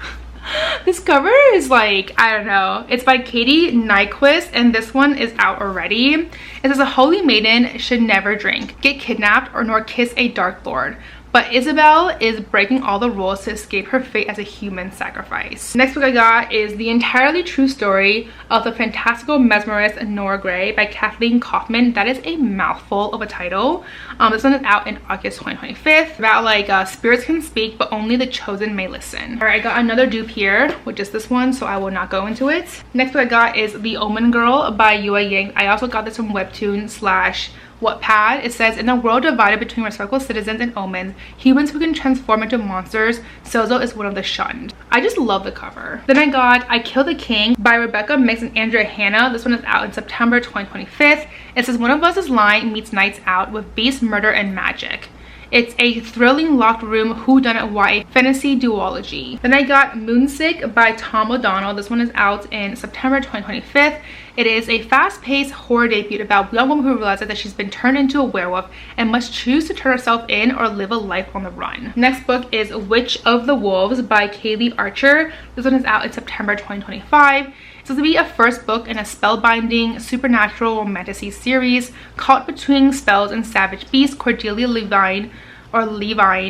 This cover is like, I don't know. It's by Katie Nyquist, and this one is out already. It says, a holy maiden should never drink, get kidnapped, or nor kiss a dark lord. But Isabel is breaking all the rules to escape her fate as a human sacrifice. Next book I got is The Entirely True Story of the Fantastical Mesmerist Nora Gray by Kathleen Kaufman. That is a mouthful of a title. This one is out in August 2025. About like spirits can speak, but only the chosen may listen. All right, I got another dupe here, which is this one, so I will not go into it. Next book I got is The Omen Girl by Yua Yang. I also got this from Webtoon / Wattpad. It says, in a world divided between respectable citizens and omens, humans who can transform into monsters, Sozo is one of the shunned. I just love the cover. Then I got I Kill the King by Rebecca Mix and Andrea Hanna. This one is out in September 2025. It says, one of us is lying meets Nights Out with beast, murder, and magic. It's a thrilling locked room whodunit YA fantasy duology. Then I got Moonsick by Tom O'Donnell. This one is out in September 2025. It is a fast-paced horror debut about a young woman who realizes that she's been turned into a werewolf and must choose to turn herself in or live a life on the run. Next book is Witch of the Wolves by Kaylee Archer. This one is out in September 2025. It's supposed to be a first book in a spellbinding supernatural romantasy series. Caught between spells and savage beasts, Cordelia Levine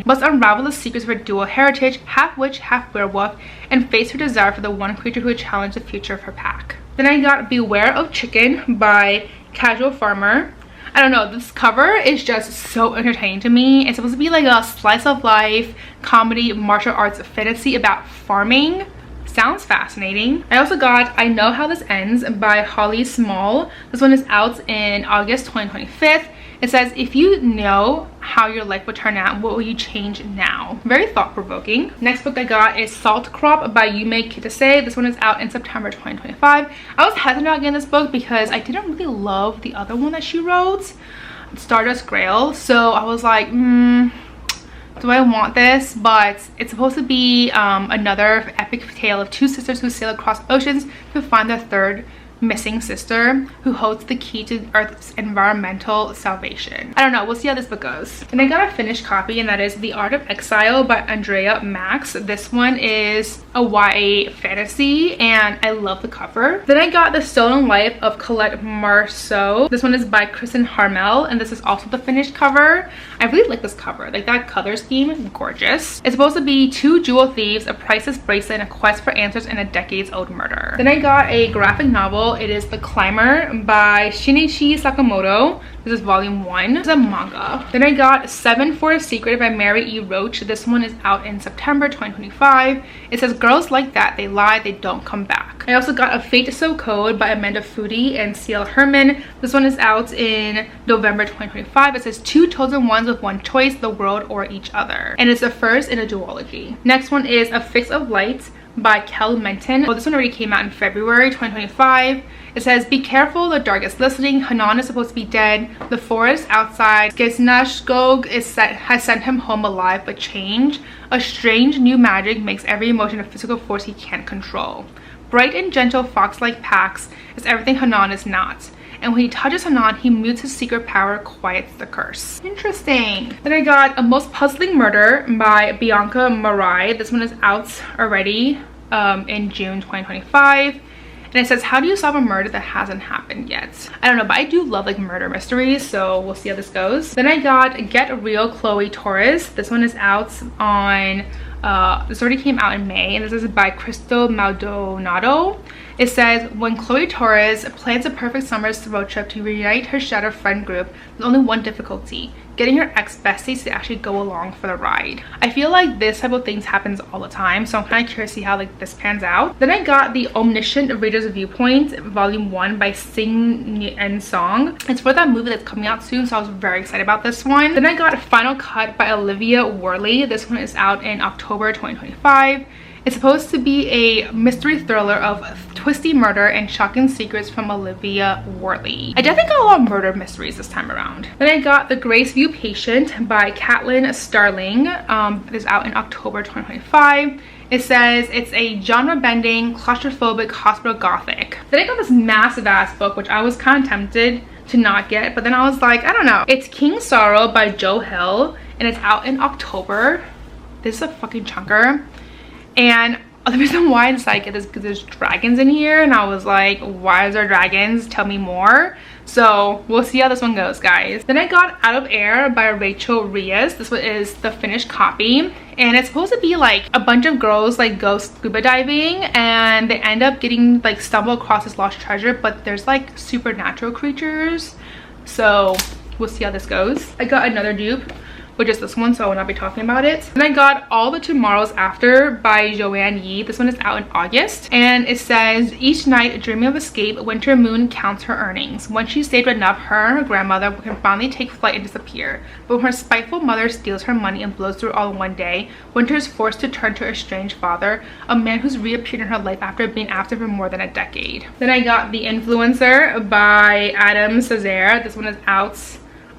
must unravel the secrets of her dual heritage, half witch, half werewolf, and face her desire for the one creature who would challenge the future of her pack. Then I got Beware of Chicken by Casual Farmer. I don't know, this cover is just so entertaining to me. It's supposed to be like a slice of life comedy martial arts fantasy about farming. Sounds fascinating. I also got I Know How This Ends by Holly Small. This one is out in August 2025. It says, if you know how your life would turn out, what will you change now? Very thought-provoking. Next book I got is Salt Crop by Yume Kitase. This one is out in September 2025. I was hesitant about getting this book because I didn't really love the other one that she wrote, Stardust Grail. So I was like, do I want this? But it's supposed to be another epic tale of two sisters who sail across oceans to find their third missing sister who holds the key to Earth's environmental salvation. I don't know, we'll see how this book goes. And I got a finished copy, and that is The Art of Exile by Andrea Max. This one is a YA fantasy and I love the cover. Then I got The Stolen Life of Colette Marceau. This one is by Kristen Harmel, and this is also the finished cover. I really like this cover, like that color scheme, gorgeous. It's supposed to be two jewel thieves, a priceless bracelet, and a quest for answers in a decades-old murder. Then I got a graphic novel. It is The Climber by Shinichi Sakamoto. This is volume 1. It's a manga. Then I got Seven for a Secret by Mary E. Roach. This one is out in September 2025. It says, girls like that, they lie, they don't come back. I also got A Fate So Code by Amanda Foody and C.L. Herman. This one is out in November 2025. It says, two chosen ones with one choice, the world or each other. And it's the first in a duology. Next one is A Fix of Light by Kel Menton. Oh, this one already came out in February 2025. It says, be careful, the dark is listening. Hanan is supposed to be dead. The forest outside Gisnashgog has sent him home alive but changed. A strange new magic makes every emotion a physical force he can't control. Bright and gentle fox-like Pax is everything Hanan is not. And when he touches Hanan, he mutes his secret power, quiets the curse. Interesting. Then I got A Most Puzzling Murder by Bianca Marai. This one is out already in June 2025. And it says, how do you solve a murder that hasn't happened yet? I don't know, but I do love like murder mysteries, so we'll see how this goes. Then I got Get Real Chloe Torres. This one is out on this already came out in May, and this is by Crystal Maldonado. It says, when Chloe Torres plans a perfect summer's road trip to reunite her shattered friend group, there's only one difficulty: getting her ex-besties to actually go along for the ride. I feel like this type of things happens all the time, so I'm kind of curious to see how like this pans out. Then I got The Omniscient Reader's Viewpoint, volume 1 by Sing En Song. It's for that movie that's coming out soon, so I was very excited about this one. Then I got Final Cut by Olivia Worley. This one is out in October 2025. It's supposed to be a mystery thriller of twisty murder and shocking secrets from Olivia Worley. I definitely got a lot of murder mysteries this time around. Then I got The Graceview Patient by Caitlin Starling. It is out in October 2025. It says it's a genre-bending, claustrophobic hospital gothic. Then I got this massive ass book, which I was kind of tempted to not get, but then I was like, I don't know. It's King Sorrow by Joe Hill, and it's out in October. This is a fucking chunker. And the reason why I decided to get this is because there's dragons in here, and I was like, why is there dragons? Tell me more. So we'll see how this one goes, guys. Then I got Out of Air by Rachel Reyes. This one is the finished copy, and it's supposed to be like a bunch of girls like go scuba diving, and they end up getting like stumble across this lost treasure, but there's like supernatural creatures. So we'll see how this goes. I got another dupe, which is this one, so I will not be talking about it. Then I got All the Tomorrows After by Joanne Yi. This one is out in August, and it says, each night dreaming of escape, Winter Moon counts her earnings. Once she's saved enough, her and her grandmother can finally take flight and disappear. But when her spiteful mother steals her money and blows through it all in one day, Winter is forced to turn to her estranged father, a man who's reappeared in her life after being absent for more than a decade. Then I got The Influencer by Adam Cesare. This one is out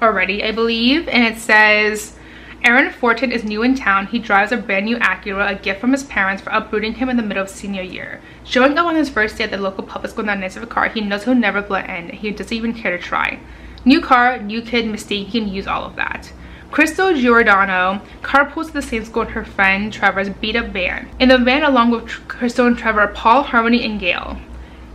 already, I believe, and it says, Aaron Fortin is new in town. He drives a brand new Acura, a gift from his parents for uprooting him in the middle of senior year. Showing up on his first day at the local public school in that nice of a car, he knows he'll never blend in. He doesn't even care to try. New car, new kid, mystique, he can use all of that. Crystal Giordano carpools to the same school in her friend Trevor's beat-up van. In the van, along with Crystal and Trevor, are Paul, Harmony, and Gail.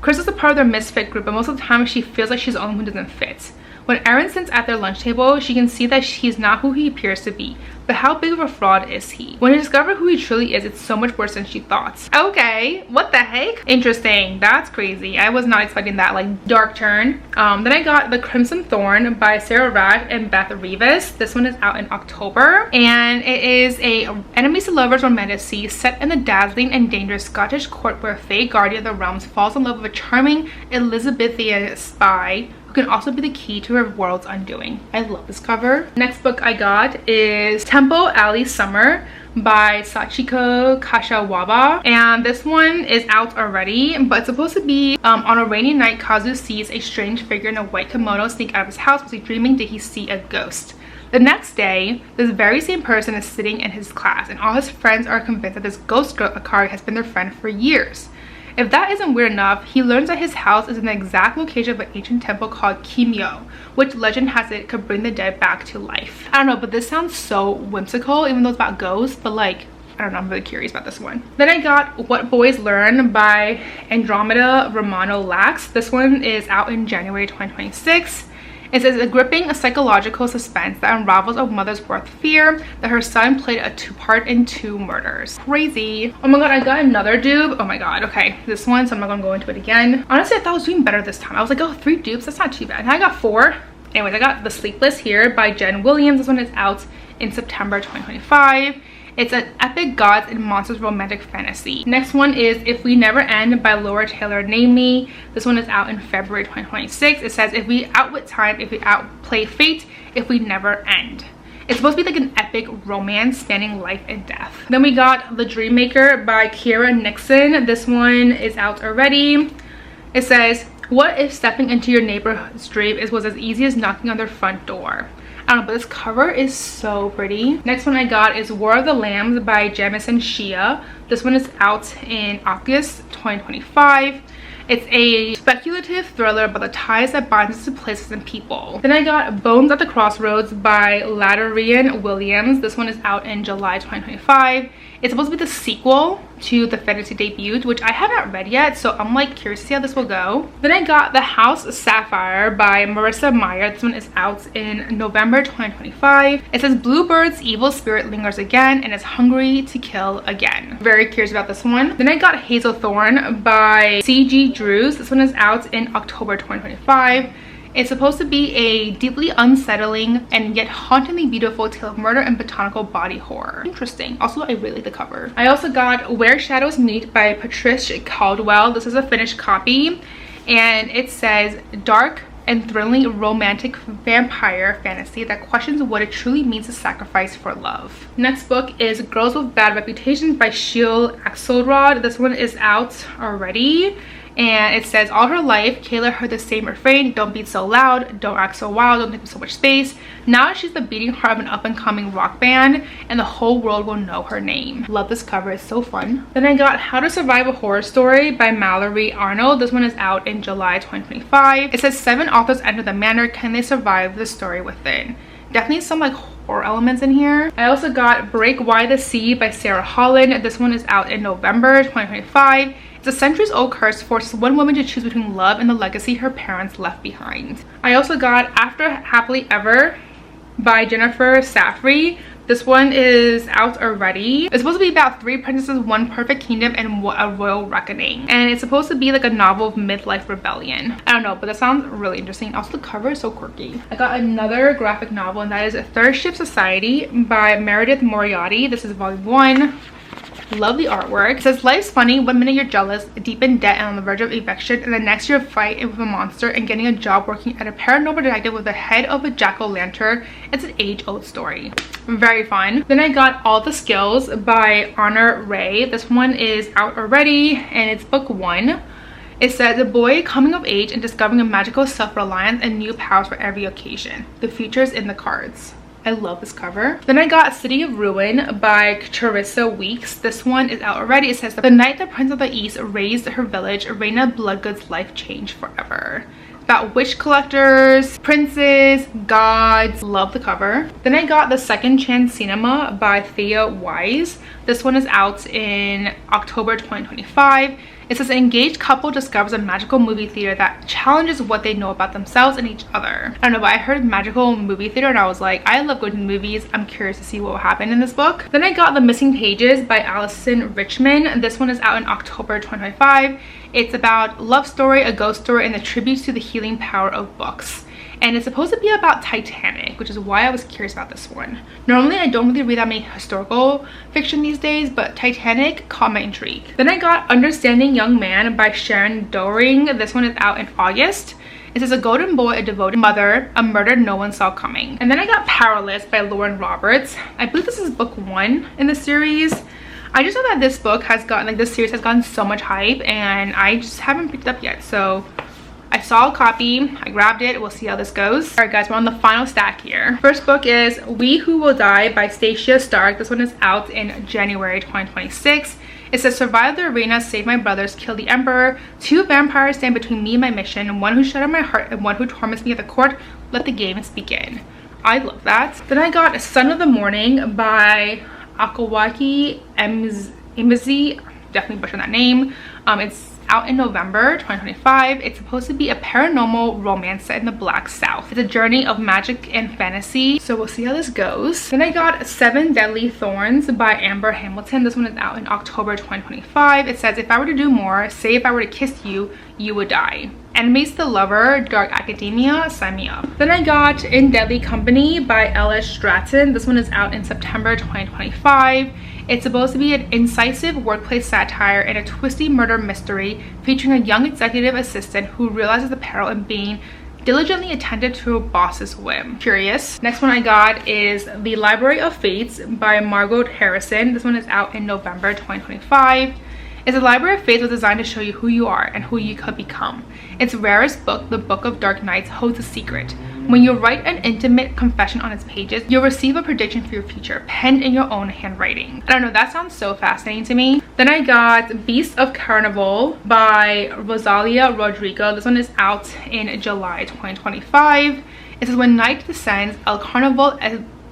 Crystal's a part of their misfit group, but most of the time she feels like she's the only one who doesn't fit. When Eren sits at their lunch table, she can see that he's not who he appears to be. But how big of a fraud is he? When you discover who he truly is, it's so much worse than she thought. Okay, what the heck? Interesting. That's crazy. I was not expecting that like dark turn. Then I got The Crimson Thorn by Sarah Rad and Beth Revis. This one is out in October, and it is a enemies to lovers romantic set in the dazzling and dangerous Scottish court where Faye, guardian of the realms, falls in love with a charming Elizabethan spy who can also be the key to her world's undoing. I love this cover. Next book I got is Tempo Alley Summer by Sachiko Kashiwaba, and this one is out already, but it's supposed to be on a rainy night, Kazu sees a strange figure in a white kimono sneak out of his house. Was he dreaming? Did he see a ghost? The next day, this very same person is sitting in his class, and all his friends are convinced that this ghost girl Akari has been their friend for years. If that isn't weird enough, he learns that his house is in the exact location of an ancient temple called Kimyo, which legend has it could bring the dead back to life. I don't know, but this sounds so whimsical, even though it's about ghosts, but like, I don't know, I'm really curious about this one. Then I got What Boys Learn by Andromeda Romano Lax. This one is out in January 2026. It says a gripping psychological suspense that unravels a mother's worst fear that her son played a two-part in two murders. Crazy. Oh my god, I got another dupe. Oh my god, okay. This one, so I'm not gonna go into it again. Honestly, I thought I was doing better this time. I was like, oh, 3 dupes, that's not too bad. And I got 4. Anyways, I got The Sleepless here by Jen Williams. This one is out in September 2025. It's an epic gods and monsters romantic fantasy. Next one is If We Never End by Laura Taylor Namely. This one is out in February 2026. It says, if we outwit time, if we outplay fate, if we never end. It's supposed to be like an epic romance spanning life and death. Then we got The Dream Maker by Kira Nixon. This one is out already. It says, what if stepping into your neighbor's dream was as easy as knocking on their front door? I don't know, but this cover is so pretty. Next one I got is War of the Lambs by Jamison Shia. This one is out in August 2025. It's a speculative thriller about the ties that bind us to places and people. Then I got Bones at the Crossroads by Ladarian Williams. This one is out in July 2025. It's supposed to be the sequel to the fantasy debut, which I haven't read yet, so I'm like curious to see how this will go. Then I got The House Sapphire by Marissa Meyer. This one is out in November 2025. It says Bluebird's evil spirit lingers again and is hungry to kill again. Very curious about this one. Then I got Hazelthorn by C.G. Drews. This one is out in October 2025. It's supposed to be a deeply unsettling and yet hauntingly beautiful tale of murder and botanical body horror. Interesting. Also, I really like the cover. I also got Where Shadows Meet by Patricia Caldwell. This is a finished copy, and it says dark and thrilling romantic vampire fantasy that questions what it truly means to sacrifice for love. Next book is Girls with Bad Reputations by Sheil Axelrod. This one is out already. And it says, all her life, Kayla heard the same refrain, don't beat so loud, don't act so wild, don't take so much space. Now she's the beating heart of an up-and-coming rock band, and the whole world will know her name. Love this cover, it's so fun. Then I got How to Survive a Horror Story by Mallory Arnold. This one is out in July 2025. It says 7 authors enter the manor, can they survive the story within? Definitely some like horror elements in here. I also got Break Why the Sea by Sarah Holland. This one is out in November 2025. It's a centuries-old curse forces one woman to choose between love and the legacy her parents left behind. I also got After Happily Ever by Jennifer Safrey. This one is out already. It's supposed to be about 3 princesses, 1 perfect kingdom, and a royal reckoning. And it's supposed to be like a novel of midlife rebellion. I don't know, but that sounds really interesting. Also, the cover is so quirky. I got another graphic novel, and that is Third Ship Society by Meredith Moriarty. This is volume 1. Love the artwork. It says, life's funny. One minute you're jealous, deep in debt and on the verge of eviction, and the next you're fighting with a monster and getting a job working at a paranormal detective with the head of a jack-o'-lantern. It's an age-old story. Very fun. Then I got All the Skills by Honor Ray. This one is out already, and it's book 1. It says, a boy coming of age and discovering a magical self-reliance and new powers for every occasion. The future's in the cards. I love this cover. Then I got City of Ruin by Charissa Weeks. This one is out already. It says, the night the Prince of the East raised her village, Reina Bloodgood's life changed forever. About witch collectors, princes, gods. Love the cover. Then I got The Second Chance Cinema by Thea Wise. This one is out in October 2025. It says an engaged couple discovers a magical movie theater that challenges what they know about themselves and each other. I don't know, but I heard magical movie theater and I was like, I love going to movies. I'm curious to see what will happen in this book. Then I got The Missing Pages by Allison Richmond. This one is out in October 2025. It's about love story, a ghost story, and the tributes to the healing power of books. And it's supposed to be about Titanic, which is why I was curious about this one. Normally, I don't really read that many historical fiction these days, but Titanic caught my intrigue. Then I got Understanding Young Man by Sharon Doering. This one is out in August. It says a golden boy, a devoted mother, a murder no one saw coming. And then I got Powerless by Lauren Roberts. I believe this is book 1 in the series. I just know that this book has gotten, like this series has gotten so much hype and I just haven't picked it up yet. So I saw a copy, I grabbed it, we'll see how this goes. Alright guys, we're on the final stack here. First book is We Who Will Die by Stacia Stark. This one is out in January 2026. It says, survive the arena, save my brothers, kill the emperor. 2 vampires stand between me and my mission. One who shattered my heart and one who torments me at the court. Let the games begin. I love that. Then I got Son of the Morning by Akawaki Emezi. Definitely butchered that name. It's out in November 2025. It's supposed to be a paranormal romance set in the Black South. It's a journey of magic and fantasy, so we'll see how this goes. Then I got Seven Deadly Thorns by Amber Hamilton. This one is out in October 2025. It says, if I were to do more, say if I were to kiss you, you would die. Enemies to the Lover, Dark Academia, sign me up. Then I got In Deadly Company by L.S. Stratton. This one is out in September 2025. It's supposed to be an incisive workplace satire and a twisty murder mystery featuring a young executive assistant who realizes the peril in being diligently attentive to a boss's whim. Curious. Next one I got is The Library of Fates by Margot Harrison. This one is out in November 2025. It's a library of fates was designed to show you who you are and who you could become. Its rarest book, The Book of Dark Nights, holds a secret. When you write an intimate confession on its pages, you'll receive a prediction for your future, penned in your own handwriting. I don't know, that sounds so fascinating to me. Then I got Beasts of Carnival by Rosalia Rodrigo. This one is out in July 2025. It says, when night descends, El Carnival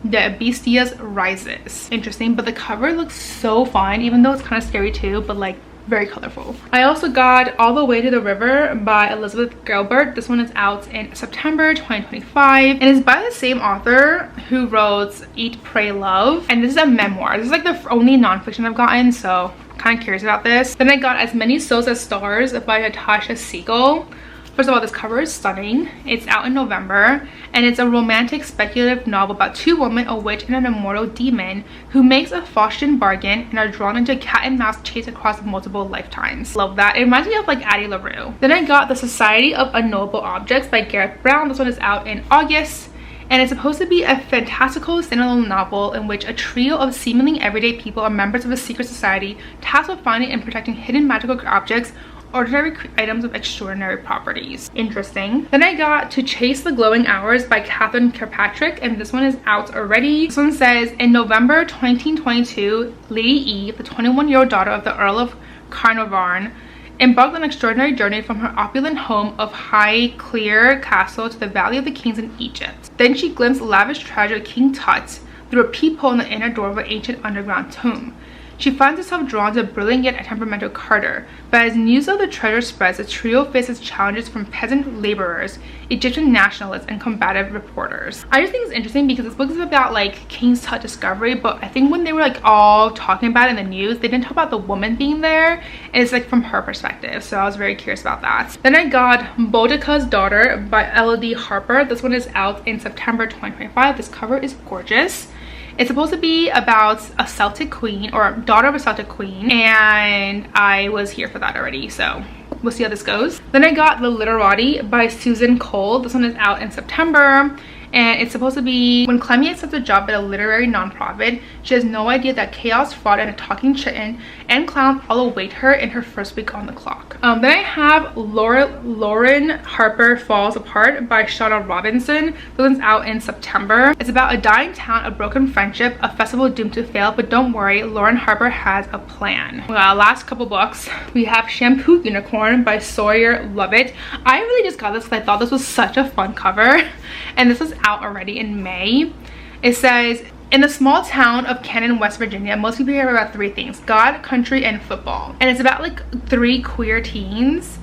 the Bestias rises. Interesting, but the cover looks so fun, even though it's kind of scary too, but like very colorful. I also got All the Way to the River by Elizabeth Gilbert. This one is out in September 2025 and is by the same author who wrote Eat, Pray, Love. And this is a memoir. This is like the only nonfiction I've gotten, so kind of curious about this. Then I got As Many Souls as Stars by Natasha Siegel. First of all, this cover is stunning. It's out in November, and it's a romantic speculative novel about 2 women, a witch and an immortal demon, who makes a Faustian bargain and are drawn into a cat and mouse chase across multiple lifetimes. Love that. It reminds me of like Addie LaRue. Then I got The Society of Unknowable Objects by Gareth Brown. This one is out in August. And it's supposed to be a fantastical standalone novel in which a trio of seemingly everyday people are members of a secret society tasked with finding and protecting hidden magical objects, ordinary items of extraordinary properties. Interesting. Then I got To Chase the Glowing Hours by Catherine Kirkpatrick, and this one is out already. This one says, in November 2022, Lady Eve, the 21-year-old daughter of the Earl of Carnarvon, embarked on an extraordinary journey from her opulent home of Highclere Castle to the Valley of the Kings in Egypt. Then she glimpsed lavish treasure of King Tut through a peephole in the inner door of an ancient underground tomb. She finds herself drawn to a brilliant yet temperamental Carter, but as news of the treasure spreads, the trio faces challenges from peasant laborers, Egyptian nationalists, and combative reporters. I just think it's interesting because this book is about like King Tut discovery, but I think when they were like all talking about it in the news, they didn't talk about the woman being there, and it's like from her perspective, so I was very curious about that. Then I got Boudica's Daughter by Elodie Harper. This one is out in September 2025. This cover is gorgeous. It's supposed to be about a Celtic queen, or daughter of a Celtic queen, and I was here for that already, so we'll see how this goes. Then I got The Literati by Susan Cole. This one is out in September, and it's supposed to be when Clemmy accepts a job at a literary nonprofit. She has no idea that chaos, fraud, and a talking chicken and clown all await her in her first week on the clock. Then I have Lauren Harper Falls Apart by Shauna Robinson. This one's out in September. It's about a dying town, a broken friendship, a festival doomed to fail, but don't worry, Lauren Harper has a plan. Well, last couple books, we have Shampoo Unicorn by Sawyer Lovett. I really just got this because I thought this was such a fun cover, and this is out already in May. It says, In the small town of Cannon, West Virginia, most people hear about 3 things: God, country, and football. And it's about like 3 queer teens,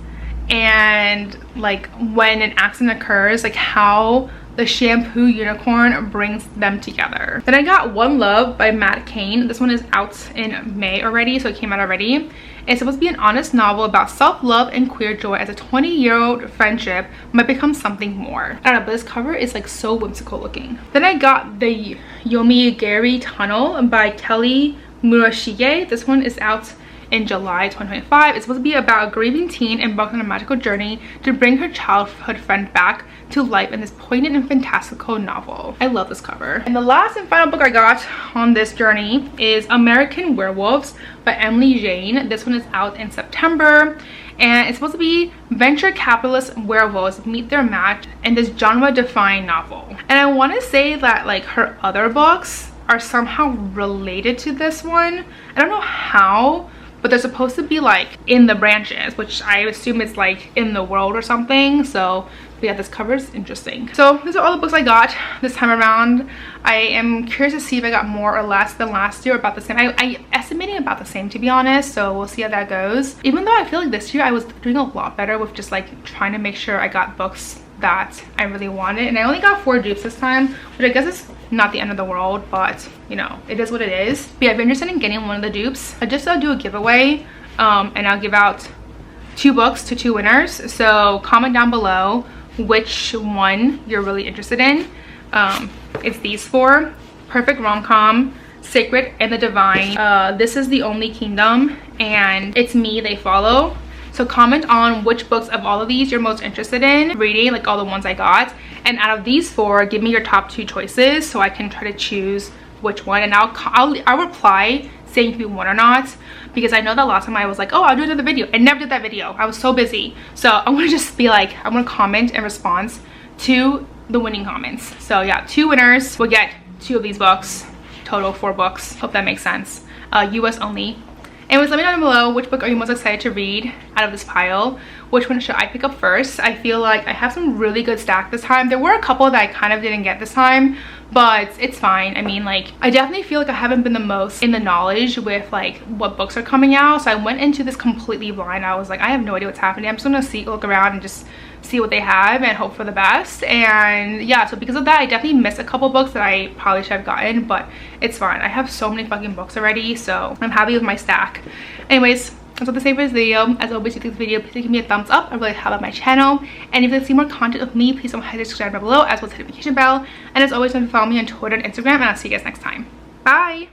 and like when an accident occurs, like how the shampoo unicorn brings them together. Then I got One Love by Matt Cain. This one is out in May already, so it came out already. It's supposed to be an honest novel about self-love and queer joy as a 20-year-old friendship might become something more. I don't know, but this cover is like so whimsical looking. Then I got the Yomiuri Tunnel by Kelly Murashige. This one is out in July 2025. It's supposed to be about a grieving teen embarked on a magical journey to bring her childhood friend back to life in this poignant and fantastical novel. I love this cover. And the last and final book I got on this journey is American Werewolves by Emily Jane. This one is out in September, and it's supposed to be venture capitalist werewolves meet their match in this genre-defying novel. And I want to say that like her other books are somehow related to this one. I don't know how, but they're supposed to be like in the branches, which I assume it's like in the world or something. So but yeah, this cover is interesting. So these are all the books I got this time around. I am curious to see if I got more or less than last year, about the same. I estimating about the same, to be honest, so we'll see how that goes. Even though I feel like this year I was doing a lot better with just like trying to make sure I got books that I really wanted, and I only got 4 dupes this time, which I guess is not the end of the world, but you know, it is what it is. But yeah, if you're interested in getting one of the dupes, I just do a giveaway, and I'll give out 2 books to 2 winners. So comment down below which one you're really interested in. It's these 4: Perfect Rom-Com, Sacred and the Divine, This Is the Only Kingdom, and It's Me They Follow. So comment on which books of all of these you're most interested in reading, like all the ones I got, and out of these 4, give me your top 2 choices so I can try to choose which one, and I'll reply saying if you won or not, because I know that last time I was like, oh, I'll do another video. I never did that video. I was so busy. So I'm gonna just be like, I'm gonna comment in response to the winning comments. So yeah, 2 winners will get 2 of these books, total 4 books. Hope that makes sense. US only. Anyways, let me know down below which book are you most excited to read out of this pile. Which one should I pick up first? I feel like I have some really good stack this time. There were a couple that I kind of didn't get this time, but it's fine. I mean, like, I definitely feel like I haven't been the most in the knowledge with like what books are coming out, so I went into this completely blind. I was like, I have no idea what's happening. I'm just gonna look around and just see what they have and hope for the best. And yeah, so because of that, I definitely missed a couple books that I probably should have gotten, but it's fine. I have so many fucking books already, so I'm happy with my stack. Anyways, that's all to say for this video. As always, if you like this video, please give me a thumbs up. I really help out my channel. And if you'd like to see more content of me, please don't hesitate to subscribe down below, as well as hit the notification bell. And as always, follow me on Twitter and Instagram, and I'll see you guys next time. Bye!